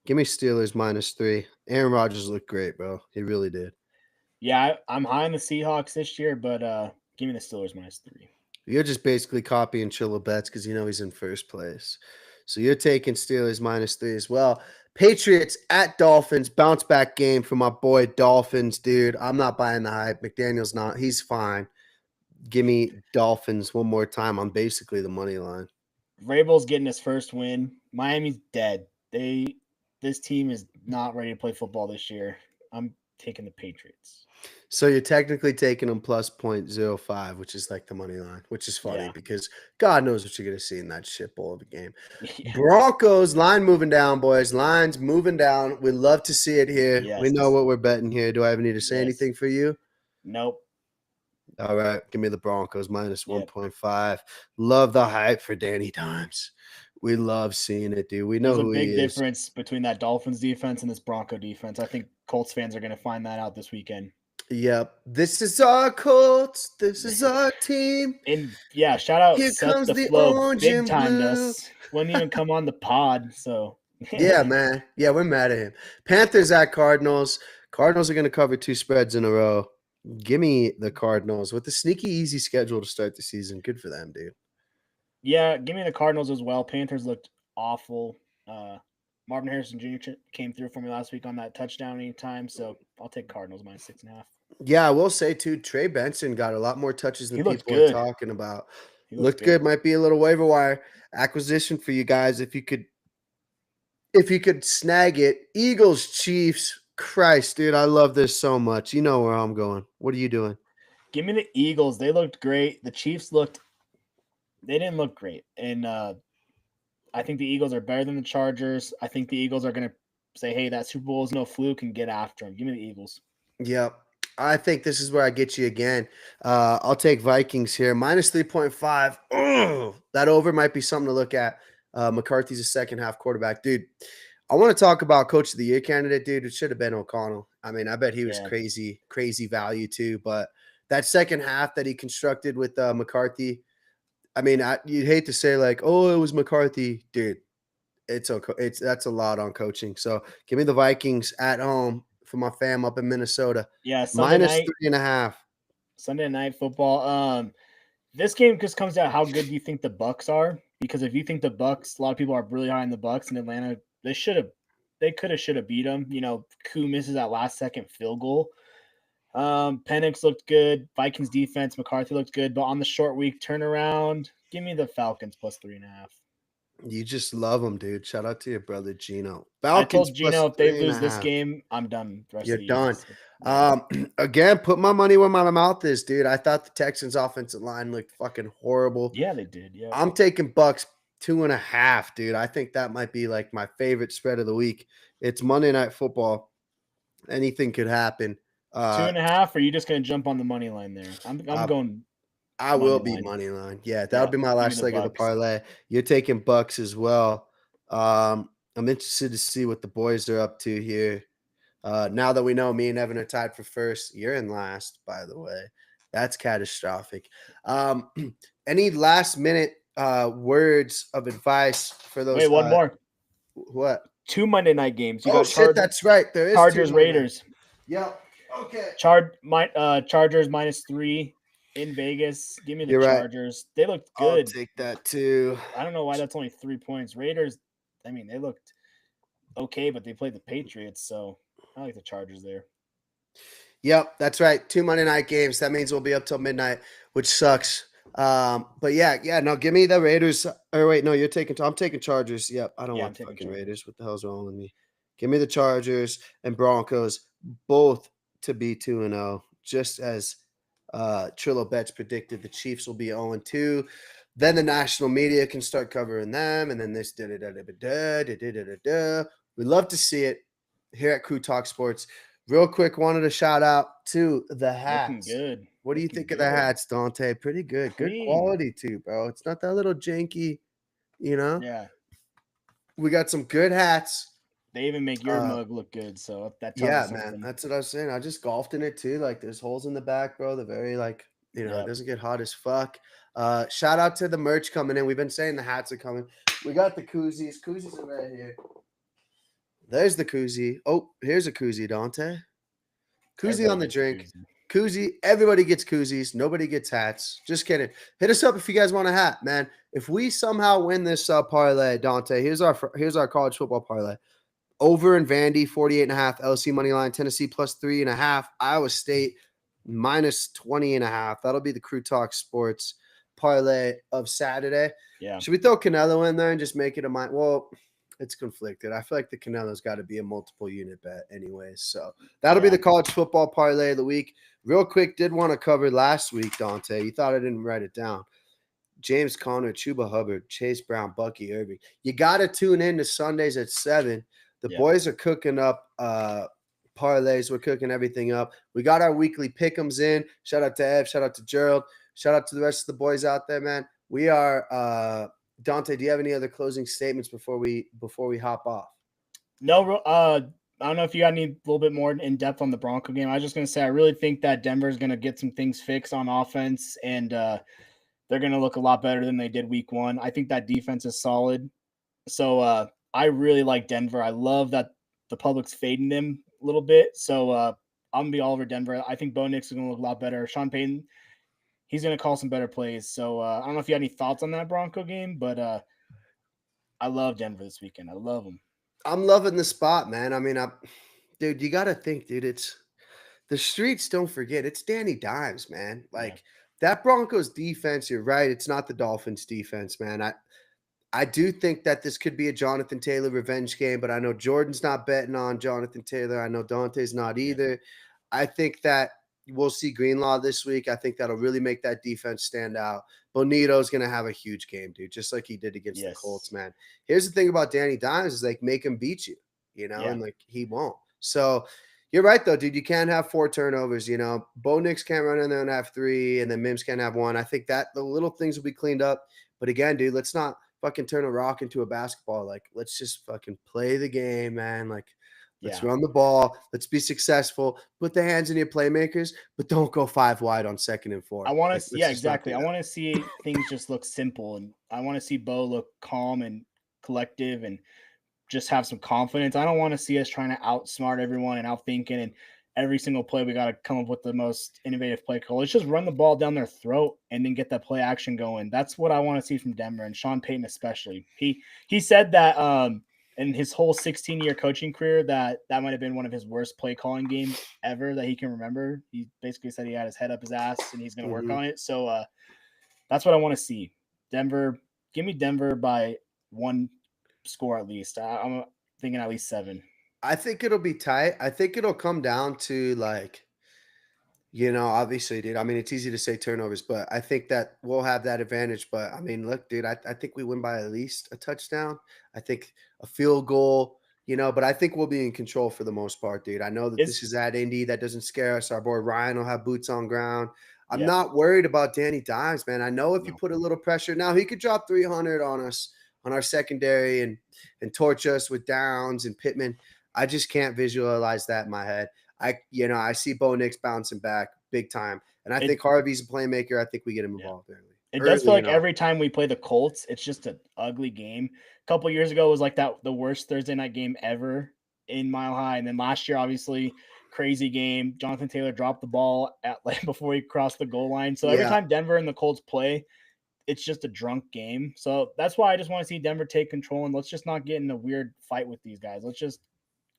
[SPEAKER 1] Give me Steelers -3. Aaron Rodgers looked great, bro. He really did.
[SPEAKER 3] Yeah, I'm high on the Seahawks this year, but give me the Steelers -3.
[SPEAKER 1] You're just basically copying Chilla bets because you know he's in first place. So you're taking Steelers -3 as well. Patriots at Dolphins, bounce back game for my boy Dolphins, dude. I'm not buying the hype. McDaniel's not. He's fine. Give me Dolphins one more time on basically the money line.
[SPEAKER 3] Vrabel's getting his first win. Miami's dead. This team is not ready to play football this year. I'm taking the Patriots.
[SPEAKER 1] So you're technically taking them plus 0.05, which is like the money line, which is funny because God knows what you're going to see in that shit bowl of a game. Yeah. Broncos, line moving down, boys. Line's moving down. We love to see it here. Yes. We know what we're betting here. Do I even need to say anything for you?
[SPEAKER 3] Nope.
[SPEAKER 1] All right. Give me the Broncos minus 1.5. Love the hype for Danny Dimes. We love seeing it, dude. We know who he is.
[SPEAKER 3] There's a big difference between that Dolphins defense and this Bronco defense. I think Colts fans are going to find that out this weekend.
[SPEAKER 1] Yep. This is our Colts. This is our team.
[SPEAKER 3] And yeah, shout out
[SPEAKER 1] Here
[SPEAKER 3] Seth
[SPEAKER 1] comes the
[SPEAKER 3] Flow.
[SPEAKER 1] orange
[SPEAKER 3] Big
[SPEAKER 1] and
[SPEAKER 3] timed
[SPEAKER 1] blue.
[SPEAKER 3] us. Wouldn't even come on the pod. So
[SPEAKER 1] yeah, man. Yeah, we're mad at him. Panthers at Cardinals. Cardinals are going to cover 2 spreads in a row. Give me the Cardinals with the sneaky easy schedule to start the season. Good for them, dude.
[SPEAKER 3] Yeah, give me the Cardinals as well. Panthers looked awful. Marvin Harrison Jr. came through for me last week on that touchdown anytime, so I'll take Cardinals minus 6.5.
[SPEAKER 1] Yeah, I will say too, Trey Benson got a lot more touches than people are talking about. He looked good. Might be a little waiver wire acquisition for you guys if you could snag it. Eagles, Chiefs. Christ, dude, I love this so much. You know where I'm going. What are you doing?
[SPEAKER 3] Give me the Eagles. They looked great. The Chiefs they didn't look great. And I think the Eagles are better than the Chargers. I think the Eagles are going to say, hey, that Super Bowl is no fluke and get after them. Give me the Eagles.
[SPEAKER 1] Yep. I think this is where I get you again. I'll take Vikings here. Minus 3.5. Oh, that over might be something to look at. McCarthy's a second half quarterback. Dude, I want to talk about Coach of the Year candidate, dude. It should have been O'Connell. I mean, I bet he was crazy value too. But that second half that he constructed with McCarthy, I mean, you'd hate to say like, oh, it was McCarthy, dude. That's a lot on coaching. So give me the Vikings at home for my fam up in Minnesota.
[SPEAKER 3] Yeah,
[SPEAKER 1] minus 3.5.
[SPEAKER 3] Sunday night football. This game just comes down to how good do you think the Bucks are? Because if you think the Bucks, a lot of people are really high on the Bucks in Atlanta. They should have beat them. You know, Koo misses that last second field goal. Penix looked good. Vikings defense, McCarthy looked good. But on the short week turnaround, give me the Falcons plus 3.5.
[SPEAKER 1] You just love them, dude. Shout out to your brother Gino.
[SPEAKER 3] Falcons. I told Gino if they lose this game, I'm done.
[SPEAKER 1] You're done. Again, put my money where my mouth is, dude. I thought the Texans' offensive line looked fucking horrible.
[SPEAKER 3] Yeah, they did. Yeah,
[SPEAKER 1] I'm taking Bucks 2.5, dude. I think that might be like my favorite spread of the week. It's Monday Night Football. Anything could happen.
[SPEAKER 3] 2.5. Or are you just going to jump on the money line there? I'm going.
[SPEAKER 1] I will be money line. Yeah, that'll be my last leg of the parlay. You're taking Bucks as well. I'm interested to see what the boys are up to here. Now that we know me and Evan are tied for first, you're in last, by the way. That's catastrophic. Any last minute words of advice for those?
[SPEAKER 3] Wait, one more.
[SPEAKER 1] What?
[SPEAKER 3] 2 Monday night games.
[SPEAKER 1] You shit, that's right. There is
[SPEAKER 3] Chargers Raiders.
[SPEAKER 1] Yep. Okay.
[SPEAKER 3] Chargers minus 3 in Vegas. Give me the Chargers. Right. They looked good.
[SPEAKER 1] I'll take that too.
[SPEAKER 3] I don't know why that's only 3 points. Raiders, I mean, they looked okay, but they played the Patriots, so I like the Chargers there.
[SPEAKER 1] Yep, that's right. 2 Monday night games. That means we'll be up till midnight, which sucks. But yeah. No, give me the Raiders. Or wait, no, I'm taking Chargers. Yep, I don't want fucking Raiders. What the hell's wrong with me? Give me the Chargers and Broncos, both to be 2-0, just as Trillo Bets predicted the Chiefs will be 0-2. Then the national media can start covering them, and then this We love to see it here at Crew Talk Sports. Real quick, wanted to shout out to the hats.
[SPEAKER 3] Looking good.
[SPEAKER 1] What do you think of the hats, Dante? Pretty good. Good quality too, bro. It's not that little janky, you know?
[SPEAKER 3] Yeah.
[SPEAKER 1] We got some good hats.
[SPEAKER 3] They even make your mug look good. So that tells
[SPEAKER 1] yeah,
[SPEAKER 3] us something.
[SPEAKER 1] man. That's what I was saying. I just golfed in it too. Like there's holes in the back, bro. They're very like, it doesn't get hot as fuck. Shout out to the merch coming in. We've been saying the hats are coming. We got the koozies. Koozies are right here. There's the koozie. Oh, here's a koozie, Dante. Koozie on the drink. Koozie. Everybody gets koozies. Nobody gets hats. Just kidding. Hit us up if you guys want a hat, man. If we somehow win this parlay, Dante, here's our college football parlay. Over in Vandy, 48.5. LSU money line. Tennessee plus 3.5. Iowa State minus 20.5. That'll be the Crew Talk Sports parlay of Saturday.
[SPEAKER 3] Yeah.
[SPEAKER 1] Should we throw Canelo in there and just make it a mind? Well, it's conflicted. I feel like the Canelo's got to be a multiple unit bet anyways. So that'll be the college football parlay of the week. Real quick, did want to cover last week, Dante. You thought I didn't write it down. James Conner, Chuba Hubbard, Chase Brown, Bucky Irving. You got to tune in to Sundays at 7. The boys are cooking up parlays. We're cooking everything up. We got our weekly pick'ems in. Shout out to Ev. Shout out to Gerald. Shout out to the rest of the boys out there, man. We are Dante, do you have any other closing statements before we hop off?
[SPEAKER 3] No, I don't know if you got any a little bit more in depth on the Bronco game. I was just going to say I really think that Denver is going to get some things fixed on offense, and they're going to look a lot better than they did week 1. I think that defense is solid. So I really like Denver. I love that the public's fading them a little bit. So I'm going to be all over Denver. I think Bo Nix is going to look a lot better. Sean Payton, he's going to call some better plays. So I don't know if you had any thoughts on that Bronco game, but I love Denver this weekend. I love them.
[SPEAKER 1] I'm loving the spot, man. I mean, dude, you got to think, dude, it's the streets. Don't forget, it's Danny Dimes, man. Like that Broncos defense, you're right. It's not the Dolphins defense, man. I do think that this could be a Jonathan Taylor revenge game, but I know Jordan's not betting on Jonathan Taylor. I know Dante's not either. I think that we'll see Greenlaw this week. I think that'll really make that defense stand out. Bonito's going to have a huge game, dude, just like he did against the Colts, man. Here's the thing about Danny Dimes is like make him beat you, and like he won't. So you're right, though, dude. You can't have 4 turnovers, Bo Nix can't run in there and have 3, and then Mims can't have 1. I think that the little things will be cleaned up. But again, dude, let's not fucking turn a rock into a basketball. Like, let's just fucking play the game, man. Like, let's run the ball. Let's be successful. Put the hands in your playmakers, but don't go 5 wide on 2nd and 4.
[SPEAKER 3] I want to, exactly. I want to see things just look simple, and I want to see Bo look calm and collective and just have some confidence. I don't want to see us trying to outsmart everyone and outthinking, and every single play we got to come up with the most innovative play call. Let's just run the ball down their throat and then get that play action going. That's what I want to see from Denver, and Sean Payton especially. He said that in his whole 16-year coaching career that might have been one of his worst play calling games ever that he can remember. He basically said he had his head up his ass and he's going to work on it. So that's what I want to see. Denver, give me Denver by 1 score at least. I'm thinking at least 7.
[SPEAKER 1] I think it'll be tight. I think it'll come down to like, obviously, dude. I mean, it's easy to say turnovers, but I think that we'll have that advantage. But I mean, look, dude, I think we win by at least a touchdown. I think a field goal, but I think we'll be in control for the most part, dude. I know that this is at Indy. That doesn't scare us. Our boy Ryan will have boots on ground. I'm not worried about Danny Dimes, man. I know if you put a little pressure, now he could drop 300 on us, on our secondary and torch us with Downs and Pittman. I just can't visualize that in my head. I see Bo Nix bouncing back big time. And I think Harvey's a playmaker. I think we get him involved early.
[SPEAKER 3] It does feel like every time we play the Colts, it's just an ugly game. A couple years ago, it was like the worst Thursday night game ever in Mile High. And then last year, obviously, crazy game. Jonathan Taylor dropped the ball before he crossed the goal line. So every time Denver and the Colts play, it's just a drunk game. So that's why I just want to see Denver take control, and let's just not get in a weird fight with these guys. Let's just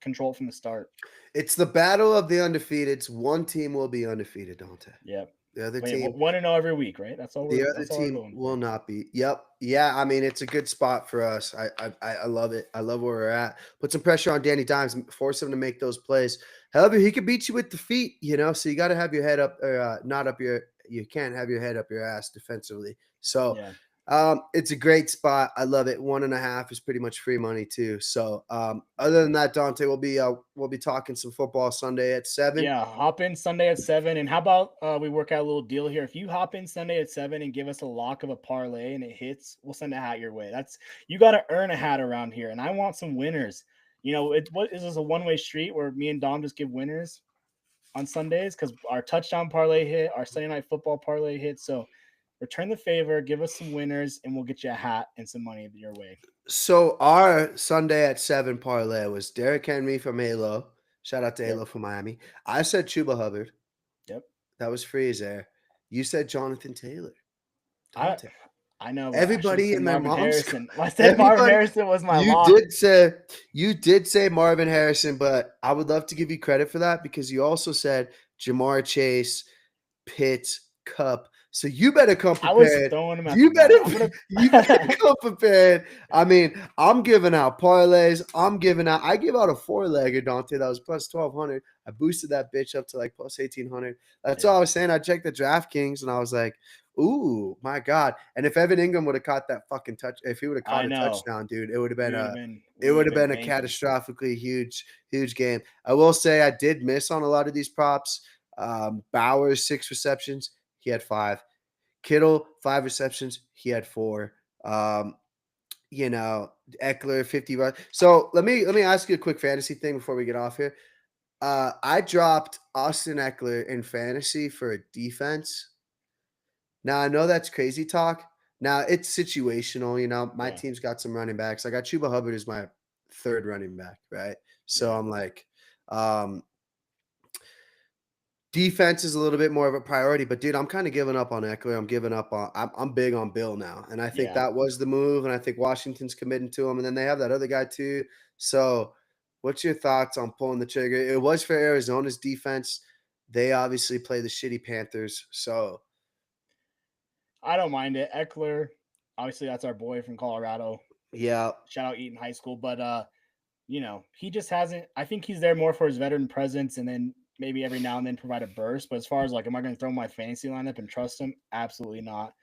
[SPEAKER 3] control from the start.
[SPEAKER 1] It's the battle of the undefeateds. One team will be undefeated, Dante.
[SPEAKER 3] Yep.
[SPEAKER 1] The other
[SPEAKER 3] Wait,
[SPEAKER 1] team,
[SPEAKER 3] 1-0 every week, right? That's all.
[SPEAKER 1] the
[SPEAKER 3] We're,
[SPEAKER 1] other
[SPEAKER 3] that's all we're
[SPEAKER 1] team
[SPEAKER 3] going
[SPEAKER 1] will
[SPEAKER 3] for.
[SPEAKER 1] not be. Yep. Yeah. I mean, it's a good spot for us. I love it. I love where we're at. Put some pressure on Danny Dimes, force him to make those plays. However, he could beat you with the feet, so you got to have your head up or not up your. You can't have your head up your ass defensively. So
[SPEAKER 3] Yeah.
[SPEAKER 1] it's a great spot. I love it. 1.5 is pretty much free money too. So other than that, Dante, we'll be talking some football Sunday at 7.
[SPEAKER 3] Yeah, hop in Sunday at 7. And how about we work out a little deal here? If you hop in Sunday at 7 and give us a lock of a parlay and it hits, we'll send a hat your way. You got to earn a hat around here, and I want some winners. What is this, a one-way street where me and Dom just give winners on Sundays because our touchdown parlay hit, our Sunday night football parlay hit. So return the favor, give us some winners, and we'll get you a hat and some money your way.
[SPEAKER 1] So our Sunday at 7 parlay was Derrick Henry from Halo. Shout out to Halo from Miami. I said Chuba Hubbard.
[SPEAKER 3] Yep.
[SPEAKER 1] That was free as air. You said Jonathan Taylor. Dante.
[SPEAKER 3] I know.
[SPEAKER 1] Everybody in their mom's.
[SPEAKER 3] Harrison. I said Marvin Harrison was my lock.
[SPEAKER 1] You did say Marvin Harrison, but I would love to give you credit for that because you also said Jamar Chase, Pitts, Kupp. So you better come prepared.
[SPEAKER 3] I was throwing him out.
[SPEAKER 1] You better come prepared. I mean, I'm giving out parlays. I give out a 4-legger, Dante. That was plus 1,200. I boosted that bitch up to like plus 1,800. That's all I was saying. I checked the DraftKings and I was like, ooh, my God. And if Evan Ingram would have caught that fucking if he would have caught a touchdown, dude, it would have been a catastrophically huge game. I will say I did miss on a lot of these props. Bowers, 6 receptions. He had 5. Kittle, 5 receptions. He had 4. Eckler, 50 runs. So let me ask you a quick fantasy thing before we get off here. I dropped Austin Eckler in fantasy for a defense. Now, I know that's crazy talk. Now, it's situational. My team's got some running backs. I got Chuba Hubbard as my 3rd running back, right? So I'm like, defense is a little bit more of a priority, but dude, I'm kind of giving up on Eckler. I'm big on Bill now. And I think that was the move. And I think Washington's committing to him. And then they have that other guy too. So what's your thoughts on pulling the trigger? It was for Arizona's defense. They obviously play the shitty Panthers. So
[SPEAKER 3] I don't mind it. Eckler, obviously that's our boy from Colorado.
[SPEAKER 1] Yeah.
[SPEAKER 3] Shout out Eaton High School. But he just hasn't. I think he's there more for his veteran presence and then maybe every now and then provide a burst. But as far as like, am I going to throw my fantasy lineup and trust him? Absolutely not.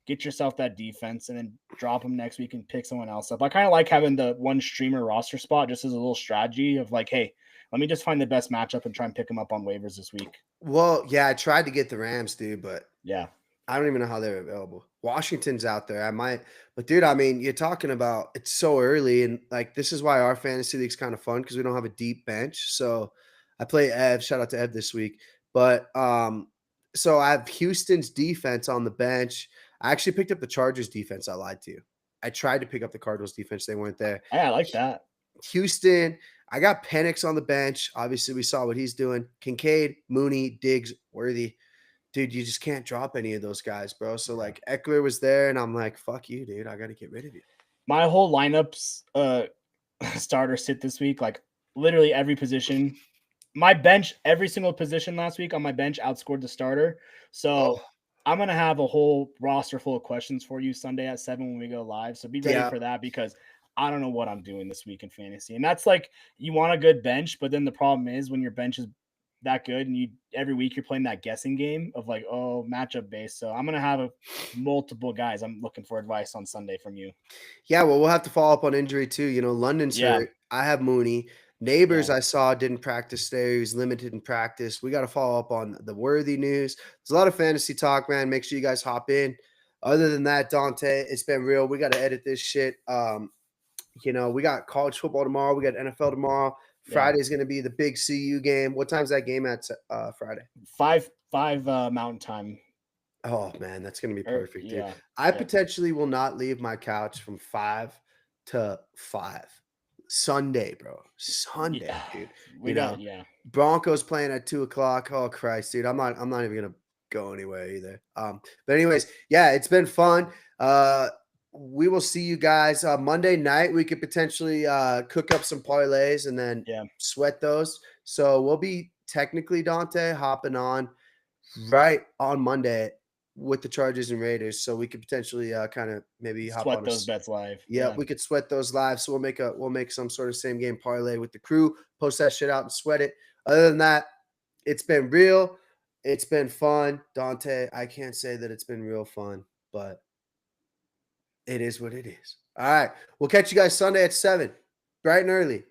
[SPEAKER 3] Get yourself that defense and then drop him next week and pick someone else up. I kind of like having the one streamer roster spot just as a little strategy of like, hey, let me just find the best matchup and try and pick him up on waivers this week.
[SPEAKER 1] Well, yeah, I tried to get the Rams, dude, but
[SPEAKER 3] yeah,
[SPEAKER 1] I don't even know how they're available. Washington's out there. I might, but dude, I mean, you're talking about it's so early, and like this is why our fantasy league's kind of fun because we don't have a deep bench. So I play Ev. Shout out to Ev this week. But so I have Houston's defense on the bench. I actually picked up the Chargers defense. I lied to you. I tried to pick up the Cardinals defense. They weren't there.
[SPEAKER 3] Yeah, I like that.
[SPEAKER 1] Houston, I got Penix on the bench. Obviously, we saw what he's doing. Kincaid, Mooney, Diggs, Worthy. Dude, you just can't drop any of those guys, bro. So, like, Eckler was there, and I'm like, fuck you, dude. I got to get rid of you.
[SPEAKER 3] My whole lineups starter sit this week, like, literally every position. My bench, every single position last week on my bench outscored the starter. So, I'm going to have a whole roster full of questions for you Sunday at 7 when we go live. So, be ready for that because I don't know what I'm doing this week in fantasy. And that's like, you want a good bench, but then the problem is when your bench is that good and every week you're playing that guessing game of like, matchup based. So I'm going to have multiple guys. I'm looking for advice on Sunday from you.
[SPEAKER 1] Yeah. Well, we'll have to follow up on injury too. London's hurt. I have Mooney. Neighbors I saw didn't practice there. He was limited in practice. We got to follow up on the Worthy news. There's a lot of fantasy talk, man. Make sure you guys hop in. Other than that, Dante, it's been real. We got to edit this shit. We got college football tomorrow. We got NFL tomorrow. Friday is going to be the big CU game. What time's that game at Friday?
[SPEAKER 3] 5 Mountain Time.
[SPEAKER 1] Oh, man, that's going to be perfect, dude. I potentially will not leave my couch from 5 to 5. Sunday, bro. Sunday, dude. Broncos playing at 2:00. Oh, Christ, dude. I'm not even going to go anywhere either. But anyways, it's been fun. We will see you guys Monday night. We could potentially cook up some parlays and then sweat those. So we'll be technically, Dante, hopping on right on Monday with the Chargers and Raiders, so we could potentially kind of maybe hop
[SPEAKER 3] Sweat
[SPEAKER 1] on
[SPEAKER 3] those bets live.
[SPEAKER 1] Yeah, we could sweat those live. So we'll make some sort of same game parlay with the crew, post that shit out and sweat it. Other than that, it's been real. It's been fun. Dante, I can't say that it's been real fun, but it is what it is. All right. We'll catch you guys Sunday at 7, bright and early.